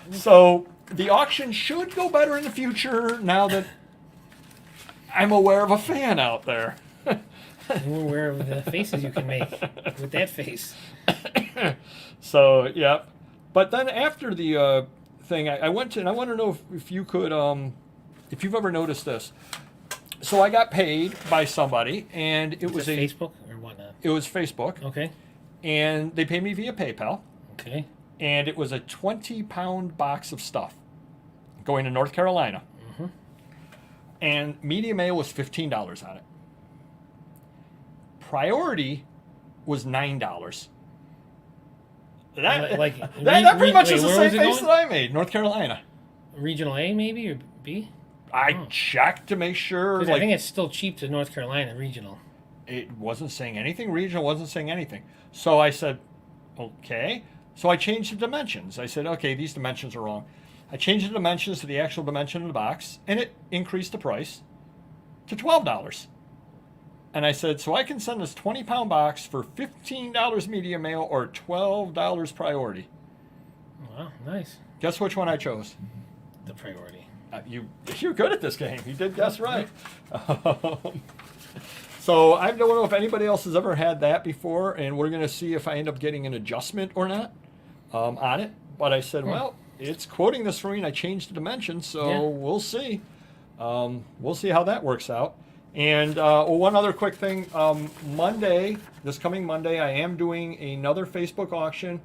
So the auction should go better in the future now that I'm aware of a fan out there. We're aware of the faces you can make with that face. So, yeah. But then after the thing, I went to, and I want to know if you could, if you've ever noticed this. So I got paid by somebody, and it was Facebook or whatnot? It was Facebook. Okay. And they paid me via PayPal. Okay. And it was a 20-pound box of stuff going to North Carolina. Mm-hmm. And media mail was $15 on it. Priority was $9. That pretty much is the same face that I made. North Carolina. Regional A maybe or B? I checked to make sure. I think it's still cheap to North Carolina regional. It wasn't saying anything regional, wasn't saying anything. So I said, okay. So I changed the dimensions. I said, okay, these dimensions are wrong. I changed the dimensions to the actual dimension of the box, and it increased the price to $12. And I said, so I can send this 20-pound box for $15 media mail or $12 priority. Wow, nice. Guess which one I chose? The priority. You're good at this game. You did guess right. So I don't know if anybody else has ever had that before, and we're going to see if I end up getting an adjustment or not on it. But I said, well, it's quoting this for me, and I changed the dimensions, so we'll see. We'll see how that works out. And one other quick thing. This coming Monday, I am doing another Facebook auction.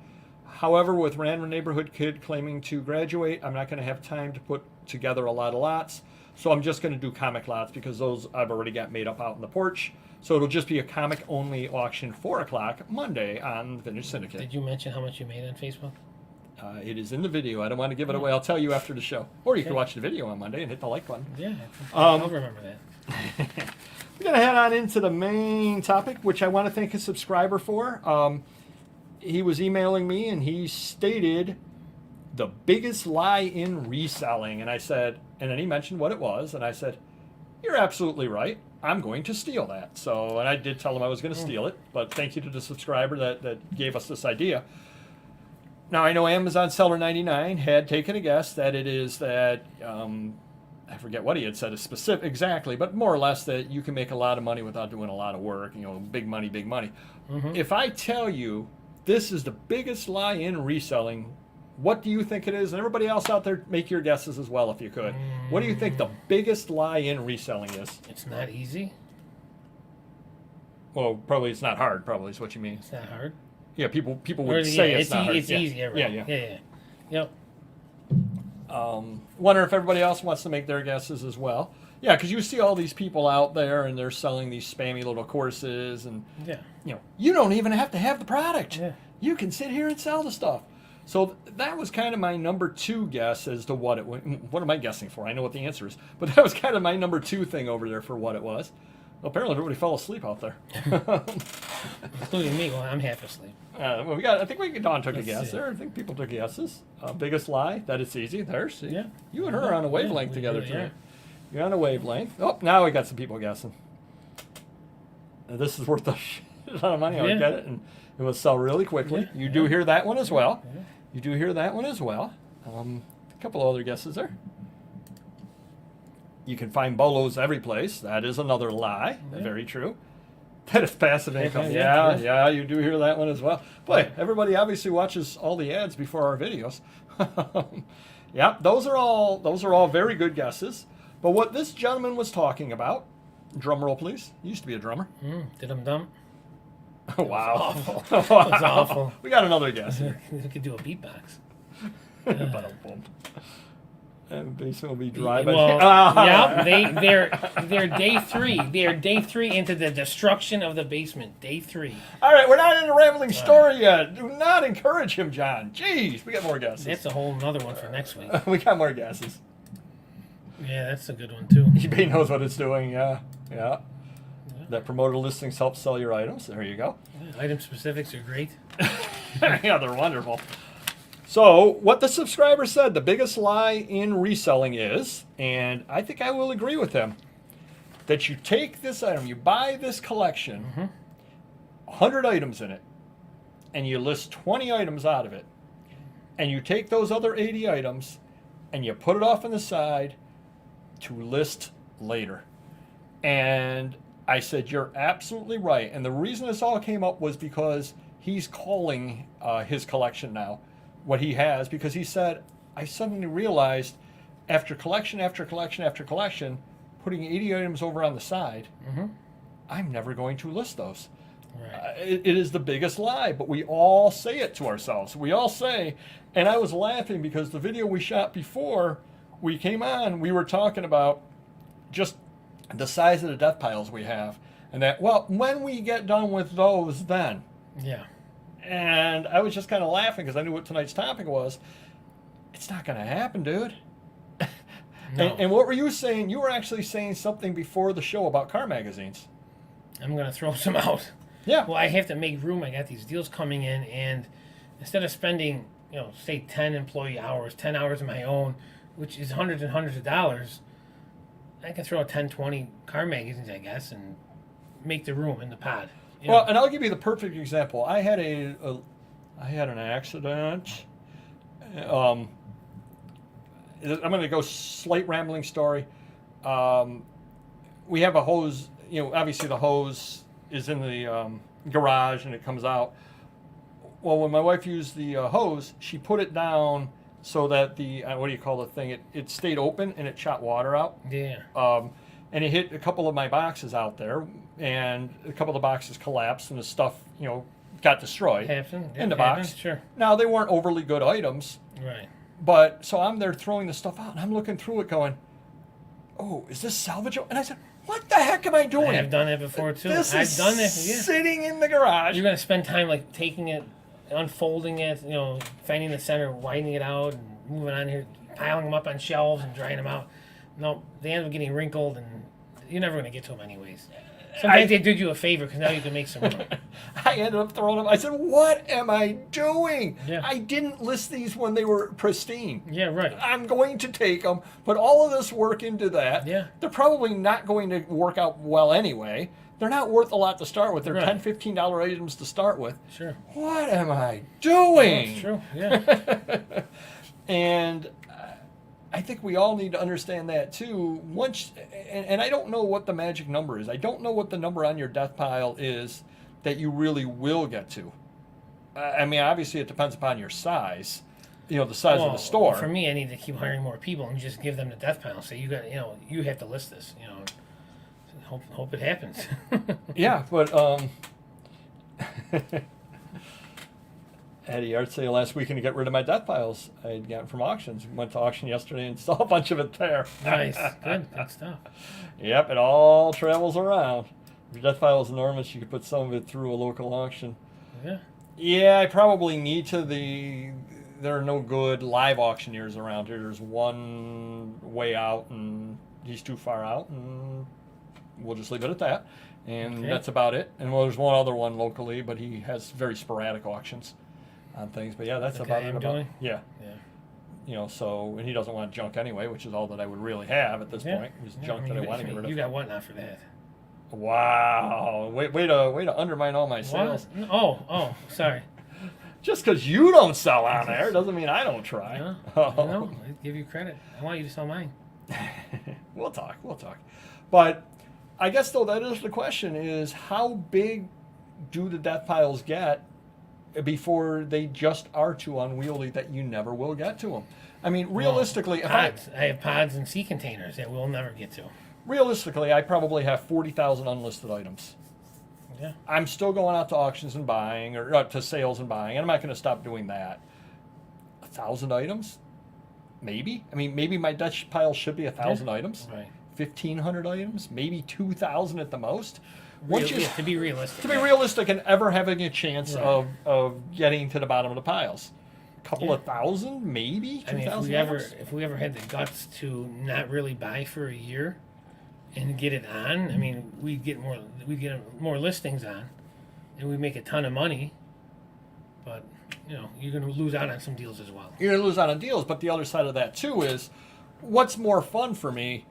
However, with Random Neighborhood Kid claiming to graduate, I'm not going to have time to put together a lot of lots. So I'm just going to do comic lots because those I've already got made up out in the porch. So it'll just be a comic-only auction, 4 o'clock Monday on Vintage Syndicate. Did you mention how much you made on Facebook? It is in the video. I don't want to give it away. I'll tell you after the show. Or you can watch the video on Monday and hit the like button. Yeah, I'll remember that. We're going to head on into the main topic, which I want to thank a subscriber for. He was emailing me, and he stated the biggest lie in reselling. And I said, and then he mentioned what it was, and I said, you're absolutely right. I'm going to steal that. So, and I did tell him I was going to steal it, but thank you to the subscriber that gave us this idea. Now, I know Amazon Seller 99 had taken a guess that it is that, I forget what he had said exactly, but more or less that you can make a lot of money without doing a lot of work, big money, big money. Mm-hmm. If I tell you this is the biggest lie in reselling, what do you think it is? And everybody else out there, make your guesses as well if you could. What do you think the biggest lie in reselling is? It's not easy. Well, probably it's not hard, probably is what you mean. It's not hard. Yeah, people would say it's not hard. It's easy. Right. Yeah. Yep. Wonder if everybody else wants to make their guesses as well. Yeah, because you see all these people out there, and they're selling these spammy little courses, and you don't even have to have the product. Yeah. You can sit here and sell the stuff. So that was kind of my number 2 guess as to what it was. What am I guessing for? I know what the answer is, but that was kind of my number 2 thing over there for what it was. Well, apparently everybody fell asleep out there, including me. Well, I'm half asleep. I think Dawn took a guess there. I think people took guesses. Biggest lie, that it's easy. There, see? Yeah. You and her are on a wavelength together really tonight. You're on a wavelength. Oh, now we got some people guessing. Now, this is worth a lot of money. I would get it, and it will sell really quickly. You do hear that one as well. Yeah. You do hear that one as well. A couple of other guesses there. You can find bolos every place. That is another lie. Yeah. Very true. That is passive income. Yeah, you do hear that one as well. Boy, everybody obviously watches all the ads before our videos. Yeah, those are all very good guesses. But what this gentleman was talking about, drum roll please. He used to be a drummer. Dum-dum. Wow. Awful. It was awful. We got another guess here. We could do a beatbox. And basement will be dry. Well, Ah. yeah, they're day 3. They are day 3 into the destruction of the basement. Day 3. All right, we're not in a rambling story yet. Do not encourage him, John. Jeez, we got more guesses. That's a whole nother one for next week. We got more guesses. Yeah, that's a good one too. eBay knows what it's doing. Yeah. That promoted listings help sell your items. There you go. Item specifics are great. Yeah, they're wonderful. So, what the subscriber said, the biggest lie in reselling is, and I think I will agree with him, that you take this item, you buy this collection, 100 items in it, and you list 20 items out of it, and you take those other 80 items, and you put it off on the side to list later. And I said, you're absolutely right. And the reason this all came up was because he's calling his collection now what he has, because he said, I suddenly realized after collection after collection after collection, putting 80 items over on the side, I'm never going to list those. Right. It is the biggest lie, but we all say it to ourselves. We all say, and I was laughing because the video we shot before we came on, we were talking about just the size of the death piles we have. And that, well, when we get done with those, then. Yeah. And I was just kind of laughing because I knew what tonight's topic was. It's not going to happen, dude. No. And what were you saying? You were actually saying something before the show about car magazines. I'm going to throw some out. Yeah. Well, I have to make room. I got these deals coming in, and instead of spending, say 10 employee hours, 10 hours of my own, which is hundreds and hundreds of dollars, I can throw 10, 20 car magazines, I guess, and make the room in the pod. Well, and I'll give you the perfect example. I had I had an accident. I'm going to go slight rambling story. We have a hose. Obviously the hose is in the garage and it comes out. Well, when my wife used the hose, she put it down so that the what do you call the thing? It stayed open and it shot water out. Yeah. And it hit a couple of my boxes out there, and a couple of the boxes collapsed, and the stuff, got destroyed in the box. Sure. Now, they weren't overly good items, Right. but so I'm there throwing the stuff out, and I'm looking through it going, oh, is this salvageable? And I said, what the heck am I doing? I have done that before, too. This I've is done that. Yeah. sitting in the garage. You're going to spend time, like, taking it, unfolding it, finding the center, widening it out, and moving on here, piling them up on shelves and drying them out. No, they end up getting wrinkled, and you're never going to get to them anyways. Sometimes they did you a favor because now you can make some room. I ended up throwing them. I said, what am I doing? Yeah. I didn't list these when they were pristine. Yeah, right. I'm going to take them, put all of this work into that. Yeah. They're probably not going to work out well anyway. They're not worth a lot to start with. They're Right. $10, $15 items to start with. Sure. What am I doing? That's true. Yeah. And I think we all need to understand that too. And I don't know what the magic number is. I don't know what the number on your death pile is that you really will get to. I mean, obviously it depends upon your size, the size of the store. For me, I need to keep hiring more people and just give them the death panel. Say, you got, you have to list this. Hope it happens. Yeah, but I had a yard sale last weekend to get rid of my death piles I had gotten from auctions. Went to auction yesterday and saw a bunch of it there. Nice. Good stuff. Yep, it all travels around. If your death pile is enormous, you could put some of it through a local auction. Yeah. Yeah, I probably need to. There are no good live auctioneers around here. There's one way out, and he's too far out, and we'll just leave it at that. And Okay. that's about it. And there's one other one locally, but he has very sporadic auctions on things. But yeah, that's The about guy it. I'm About, doing? yeah. Yeah. And he doesn't want junk anyway, which is all that I would really have at this point. Is junk that I want to get rid of. You got what now for that? Wow. Way to undermine all my sales. What? Oh, sorry. Just because you don't sell on there doesn't mean I don't try. Yeah, I give you credit. I want you to sell mine. We'll talk. But I guess, though, that is the question, is how big do the death piles get before they just are too unwieldy that you never will get to them. I mean, realistically, I have pods and sea containers that we'll never get to. Realistically, I probably have 40,000 unlisted items. Yeah. I'm still going out to auctions and buying, or to sales and buying, and I'm not going to stop doing that. 1,000 items? Maybe. I mean, maybe my Dutch pile should be 1,000 items. Right. 1,500 items? Maybe 2,000 at the most. To be realistic. To be realistic and ever having a chance of getting to the bottom of the piles. A couple of thousand, maybe 2,000. If we ever had the guts to not really buy for a year and get it on, I mean, we'd get more listings on, and we'd make a ton of money. But you're going to lose out on some deals as well. You're going to lose out on deals, but the other side of that too is, what's more fun for me?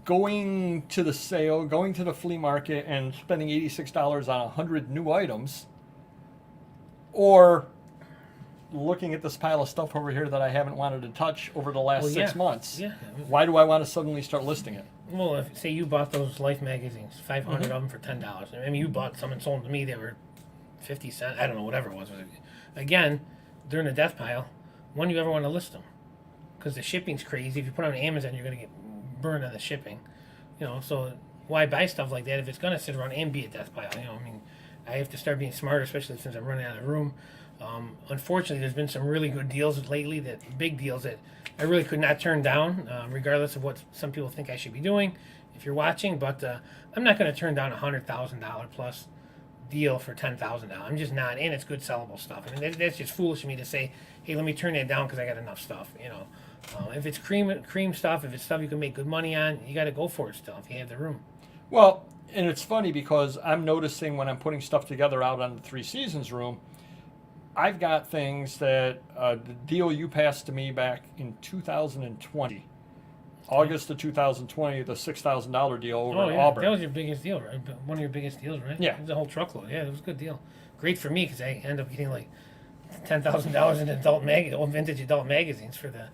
Going to the sale, going to the flea market, and spending $86 on 100 new items, or looking at this pile of stuff over here that I haven't wanted to touch over the last 6 months. Yeah. Why do I want to suddenly start listing it? Well, if say you bought those Life magazines, 500 of them for $10. I mean, you bought some and sold them to me. They were 50 cents. I don't know, whatever it was. Again, they're in a death pile. When do you ever want to list them? Because the shipping's crazy. If you put it on Amazon, you're going to get burned on the shipping. So why buy stuff like that if it's going to sit around and be a death pile? I mean, I have to start being smarter, especially since I'm running out of room. Unfortunately, there's been some really good deals lately, big deals that I really could not turn down, regardless of what some people think I should be doing. If you're watching, but I'm not going to turn down a $100,000 plus deal for $10,000. I'm just not, and it's good sellable stuff. I mean, that's just foolish of me to say, hey, let me turn that down because I got enough stuff. If it's cream stuff, if it's stuff you can make good money on, you got to go for it still if you have the room. Well, and it's funny because I'm noticing when I'm putting stuff together out on the 3 Seasons room, I've got things that the deal you passed to me back in 2020, August of 2020, the $6,000 deal over in Auburn. That was your biggest deal, right? One of your biggest deals, right? Yeah. It was a whole truckload. Yeah, it was a good deal. Great for me because I end up getting like $10,000 in vintage adult magazines for the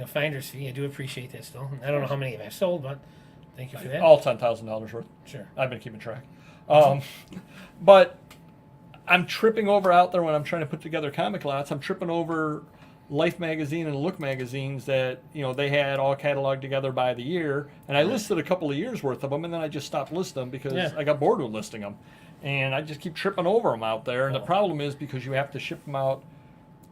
finder's fee. I do appreciate that still. I don't know how many I've sold, but thank you for that. All $10,000 worth. Sure. I've been keeping track. But I'm tripping over out there when I'm trying to put together comic lots. I'm tripping over Life magazine and Look magazines that they had all cataloged together by the year, and I listed a couple of years worth of them, and then I just stopped listing them because I got bored with listing them, and I just keep tripping over them out there. And the problem is because you have to ship them out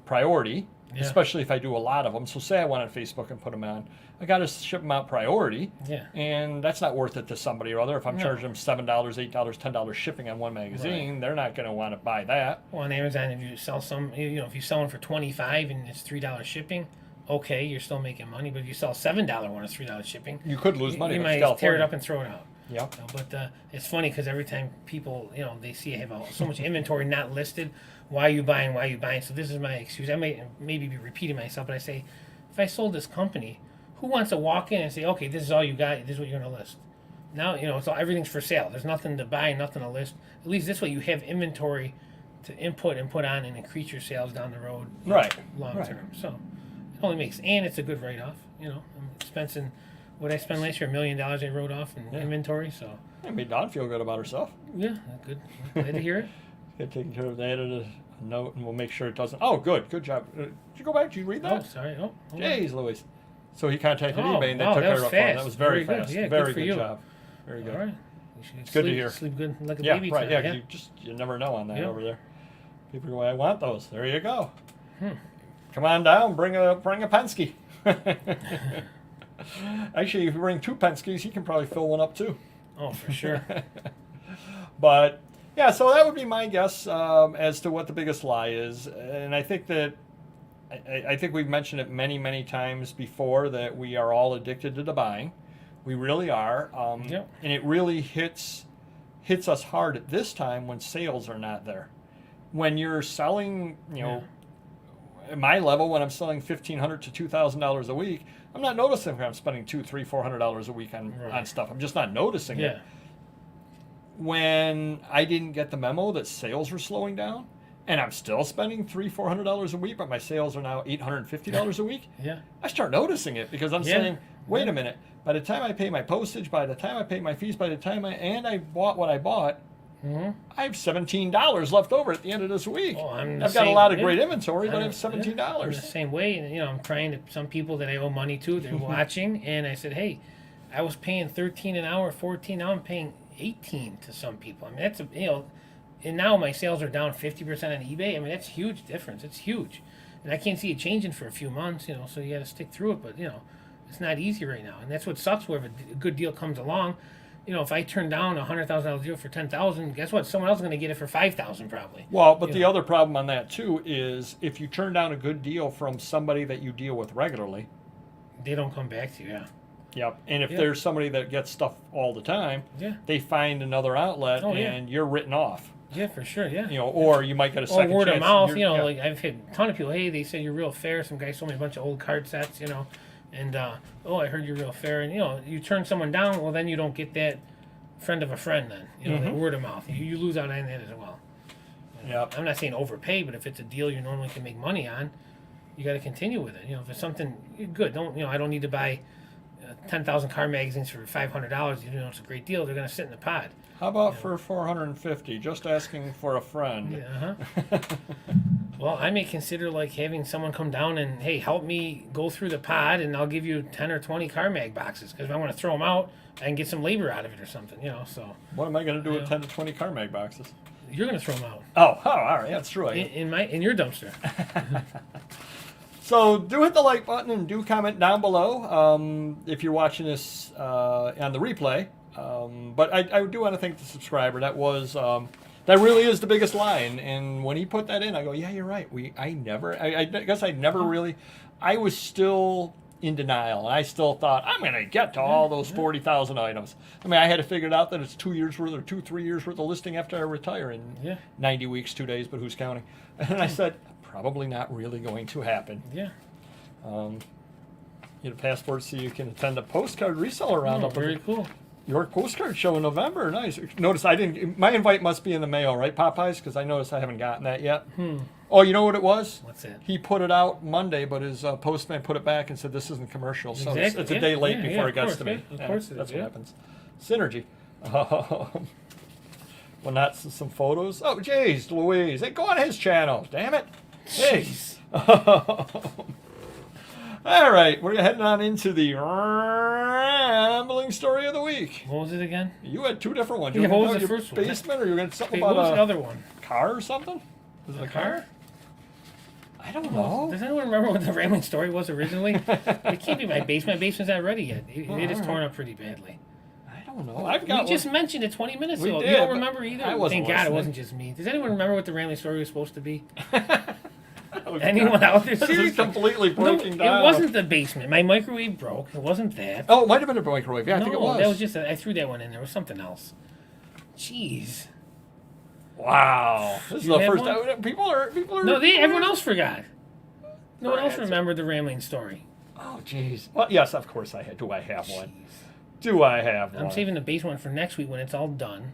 priority, especially if I do a lot of them. So say I went on Facebook and put them on, I got to ship them out priority, and that's not worth it to somebody or other. If I'm charging them $7, $8, $10 shipping on one magazine, they're not going to want to buy that. Well, on Amazon, if you sell some, if you sell one for $25 and it's $3 shipping, okay, you're still making money. But if you sell a $7 one, it's $3 shipping. You could lose money. You might tear it up and throw it out. Yeah. But it's funny because every time people, they see I have so much inventory not listed, why are you buying? Why are you buying? So this is my excuse. I may maybe be repeating myself, but I say, if I sold this company, who wants to walk in and say, okay, this is all you got, this is what you're going to list? Now, it's all, everything's for sale. There's nothing to buy, nothing to list. At least this way you have inventory to input and put on and increase your sales down the road long term. So it only makes, and it's a good write-off. I'm expensing, what I spent last year, $1 million I wrote off in inventory. So it made Dawn feel good about herself. Yeah, good. Glad to hear it. Get taken care of. They added a note, and we'll make sure it doesn't. Oh, good job. Did you go back? Did you read that? Oh, sorry. Oh, jeez, Louise. So he contacted eBay, and they wow, took that care was of it for him. fast. That was very Very fast. good. Yeah, Very good for good you. job. Very good. All right. It's good to hear. Sleep good like a Yeah, baby. right. tonight, Yeah, you never know on that over there. People go, I want those. There you go. Come on down. Bring a Penske. Actually, if you bring 2 Penskes, he can probably fill one up too. Oh, for sure. But yeah, so that would be my guess as to what the biggest lie is, and I think that I think we've mentioned it many, many times before that we are all addicted to the buying. We really are, and it really hits us hard at this time when sales are not there. When you're selling, at my level, when I'm selling $1,500 to $2,000 a week, I'm not noticing if I'm spending $200, $300, $400 a week on stuff. I'm just not noticing it. When I didn't get the memo that sales were slowing down, and I'm still spending $300, $400 a week, but my sales are now $850 a week, I start noticing it because I'm saying, wait a minute, by the time I pay my postage, by the time I pay my fees, by the time I bought what I bought, I have $17 left over at the end of this week. Oh, I've got a lot of great inventory, but I have $17. I'm the same way, and I'm crying to some people that I owe money to. They're watching, and I said, "Hey, I was paying 13 an hour, 14. Now I'm paying 18 to some people. I mean, that's and now my sales are down 50% on eBay. I mean, that's a huge difference. It's huge, and I can't see it changing for a few months. So you got to stick through it. But it's not easy right now, and that's what sucks. Where if a good deal comes along. If I turn down a $100,000 deal for $10,000, guess what? Someone else is going to get it for $5,000 probably. Well, but the other problem on that too is if you turn down a good deal from somebody that you deal with regularly, they don't come back to you. Yeah. Yep. And if there's somebody that gets stuff all the time, they find another outlet and you're written off. Yeah, for sure. Yeah. Or you might get a second word chance. of mouth. Like I've had a ton of people. Hey, they said you're real fair. Some guy sold me a bunch of old card sets. And I heard you're real fair, and you turn someone down, well then you don't get that friend of a friend then, that word of mouth. You lose out on that as well. Yep. I'm not saying overpay, but if it's a deal you normally can make money on, you got to continue with it. If it's something good, I don't need to buy 10,000 car magazines for $500. It's a great deal. They're going to sit in the pod. How about for $450? Just asking for a friend. Yeah. Well, I may consider having someone come down and, hey, help me go through the pod, and I'll give you 10 or 20 car mag boxes. Because if I want to throw them out, I can get some labor out of it or something. So. What am I going to do with 10 to 20 car mag boxes? You're going to throw them out. Oh, all right, that's true. In your dumpster. So do hit the like button and do comment down below if you're watching this on the replay. But I do want to thank the subscriber. That really is the biggest lie. And when he put that in, I go, yeah, you're right. I guess I never really. I was still in denial. I still thought I'm going to get to all those 40,000 items. I mean, I had to figure it out that it's 2 years worth or 3 years worth of listing after I retire in 90 weeks, 2 days. But who's counting? And I said, probably not really going to happen. Yeah. Get a passport so you can attend a postcard reseller roundup. Very cool. York Postcard Show in November. Nice. Notice I didn't. My invite must be in the mail, right, Popeyes? Because I noticed I haven't gotten that yet. Oh, you know what it was? What's that? He put it out Monday, but his postman put it back and said this isn't commercial. So it's a day late before it gets to me. Of course it is. That's what happens. Synergy. Well, not some photos. Oh, jeez, Louise. Hey, go on his channel. Damn it. Hey. All right, we're heading on into the rambling story of the week. What was it again? You had two different ones. Yeah, what was the first one? Basement, or you had something What about was the other one? Car or something? Was it a car? I don't know. Does anyone remember what the rambling story was originally? It can't be my basement. My basement's not ready yet. It is torn up pretty badly. I don't know. We just mentioned it 20 minutes ago. Did, you don't remember either? I wasn't Thank God listening. it wasn't just me. Does anyone remember what the rambling story was supposed to be? Anyone out there? This is completely breaking down. It wasn't the basement. My microwave broke. It wasn't that. Oh, it might have been a microwave. Yeah, I think it was. That was just I threw that one in. There was something else. Jeez. Wow. This is the first time. People are. No, everyone else forgot. No one else remembered the rambling story. Oh, jeez. Well, yes, of course I had. Do I have one? Do I have one? I'm saving the base one for next week when it's all done.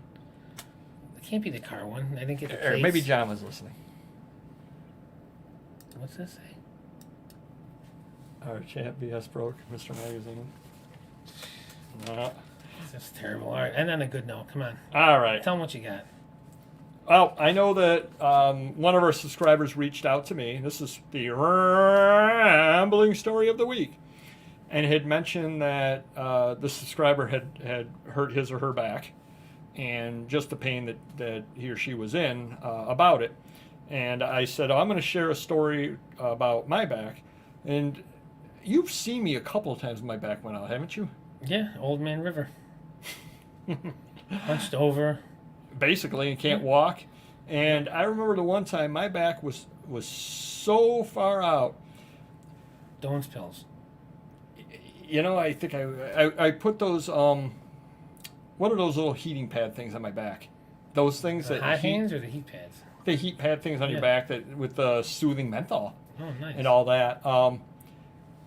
It can't be the car one. I didn't get the plates. Maybe John was listening. What's this say? Our chat BS broke, Mr. Magazine. That's terrible. All right, and on a good note. Come on. All right. Tell them what you got. Well, I know that one of our subscribers reached out to me. This is the rambling story of the week. And had mentioned that the subscriber had hurt his or her back and just the pain that he or she was in about it. And I said, I'm going to share a story about my back. And you've seen me a couple of times when my back went out, haven't you? Yeah, Old Man River. Hunched over. Basically, you can't walk. And I remember the one time my back was so far out. Dawn's pills. I think I put those, what are those little heating pad things on my back? Those things the hot hands or the heat pads? The heat pad things on your back with the soothing menthol. Oh, nice. And all that.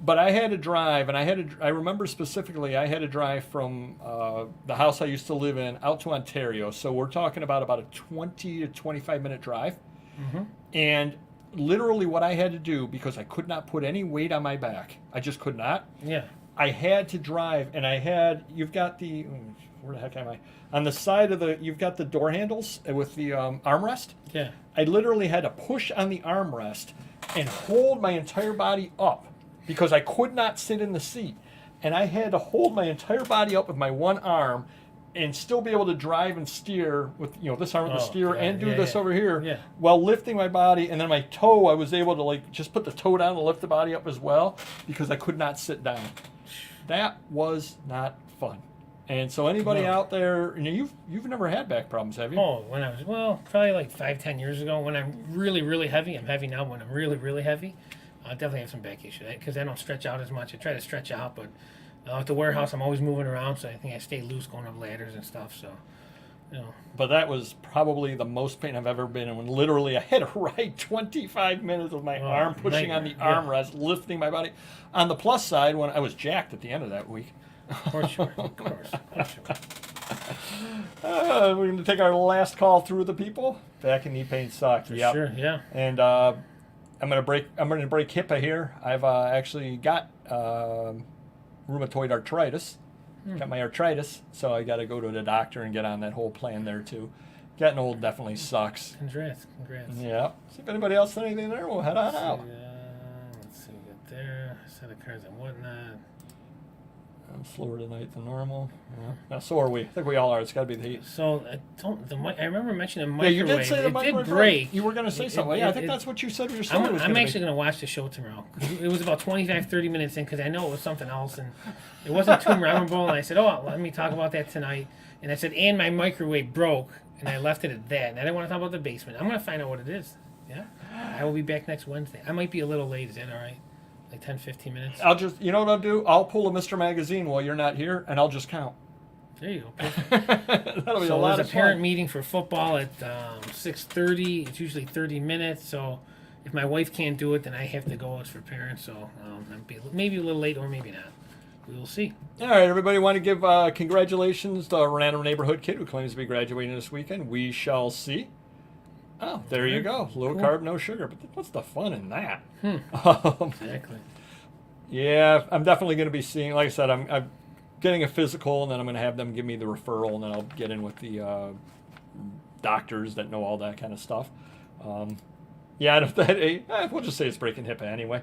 But I had to drive, and I remember specifically I had to drive from the house I used to live in out to Ontario. So we're talking about a 20 to 25 minute drive. Mm-hmm. And literally what I had to do, because I could not put any weight on my back, I just could not. Yeah. I had to drive, and you've got the where the heck am I? On the side of the, you've got the door handles with the armrest. Yeah. I literally had to push on the armrest and hold my entire body up because I could not sit in the seat. And I had to hold my entire body up with my one arm and still be able to drive and steer with, you know, this arm with the steer and do this over here while lifting my body. And then my toe, I was able to like just put the toe down and lift the body up as well because I could not sit down. That was not fun. And so anybody out there, you know, you've never had back problems, have you? Oh, when I was, probably like 5-10 years ago. When I'm really, really heavy, I'm heavy now. When I'm really, really heavy, I definitely have some back issues because I don't stretch out as much. I try to stretch out, but at the warehouse, I'm always moving around, so I think I stay loose going up ladders and stuff. So, you know. But that was probably the most pain I've ever been in. When literally I had to ride 25 minutes with my arm pushing on the armrest, lifting my body. On the plus side, when I was jacked at the end of that week. Of course you were. Of course. We're going to take our last call through the people. Back and knee pain suck. For sure, yeah. And I'm going to break HIPAA here. I've actually got rheumatoid arthritis. Got my arthritis, so I got to go to the doctor and get on that whole plan there too. Getting old definitely sucks. Congrats. Yeah. See if anybody else has anything there. We'll head on out. Let's see, we got there. Set of cards and whatnot. I'm slower tonight than normal. Yeah. Now, so are we. I think we all are. It's got to be the heat. So I remember mentioning the Yeah, microwave. you did say the microwave. It did break. You were going to say something. I think that's what you said your story was. I'm actually going to watch the show tomorrow. It was about 25-30 minutes in because I know it was something else and it wasn't too memorable. And I said, oh, let me talk about that tonight. And I said, and my microwave broke, and I left it at that. And I didn't want to talk about the basement. I'm going to find out what it is. Yeah, I will be back next Wednesday. I might be a little late. Is that all right? Like 10-15 minutes. I'll just, you know what I'll do? I'll pull a Mr. Magazine while you're not here, and I'll just count. There you go. That'll be a lot of fun. There's a parent meeting for football at 6:30. It's usually 30 minutes. So if my wife can't do it, then I have to go. It's for parents. So maybe a little late or maybe not. We will see. All right, everybody. Want to give congratulations to a random neighborhood kid who claims to be graduating this weekend. We shall see. Oh, there you go. Low carb, no sugar. But what's the fun in that? Exactly. Yeah, I'm definitely going to be seeing, like I said, I'm getting a physical, and then I'm going to have them give me the referral, and then I'll get in with the doctors that know all that kind of stuff. Yeah, and if that, we'll just say it's breaking HIPAA anyway.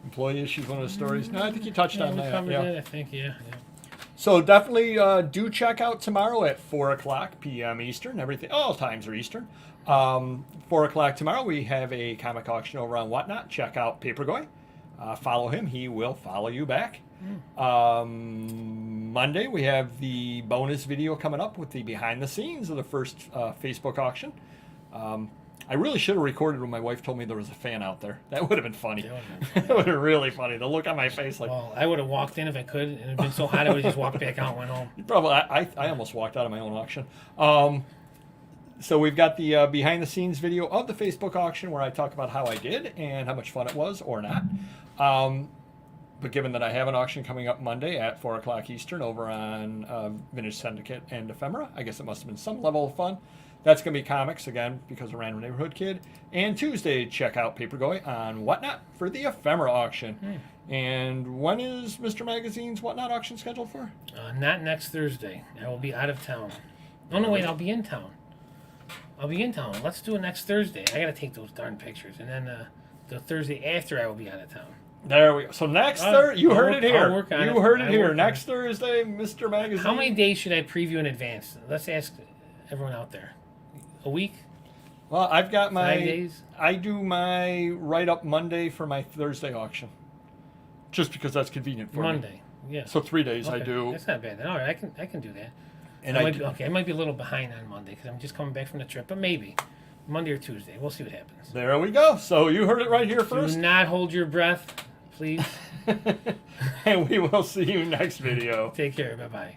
Employee issues, one of the stories. No, I think you touched on that. Covered it, I think, yeah. So definitely do check out tomorrow at 4 o'clock p.m. Eastern. Everything, all times are Eastern. 4 o'clock tomorrow, we have a comic auction over on Whatnot. Check out Papergoy. Follow him. He will follow you back. Monday, we have the bonus video coming up with the behind the scenes of the first Facebook auction. I really should have recorded when my wife told me there was a fan out there. That would have been funny. That would have been really funny. The look on my face, like. Well, I would have walked in if I could, and it'd been so hot I would have just walked back out and went home. Probably. I almost walked out of my own auction. So we've got the behind the scenes video of the Facebook auction where I talk about how I did and how much fun it was or not. But given that I have an auction coming up Monday at 4 o'clock Eastern over on Vintage Syndicate and Ephemera, I guess it must have been some level of fun. That's going to be comics, again, because of Random Neighborhood Kid. And Tuesday, check out Papergoy on Whatnot for the Ephemera auction. And when is Mr. Magazine's Whatnot auction scheduled for? Not next Thursday. I will be out of town. Oh, no, wait, I'll be in town. Let's do it next Thursday. I got to take those darn pictures. And then the Thursday after, I will be out of town. There we go. So next Thursday, you heard it here. You heard it here. Next Thursday, Mr. Magazine. How many days should I preview in advance? Let's ask everyone out there. A week? Well, I've got my 5 days. I do my write-up Monday for my Thursday auction. Just because that's convenient for me. Monday, yeah. So 3 days okay. I do. That's not bad. All right, I can do that. And I might be a little behind on Monday because I'm just coming back from the trip, but maybe Monday or Tuesday. We'll see what happens. There we go. So you heard it right here first. Do not hold your breath, please. And we will see you next video. Take care. Bye-bye.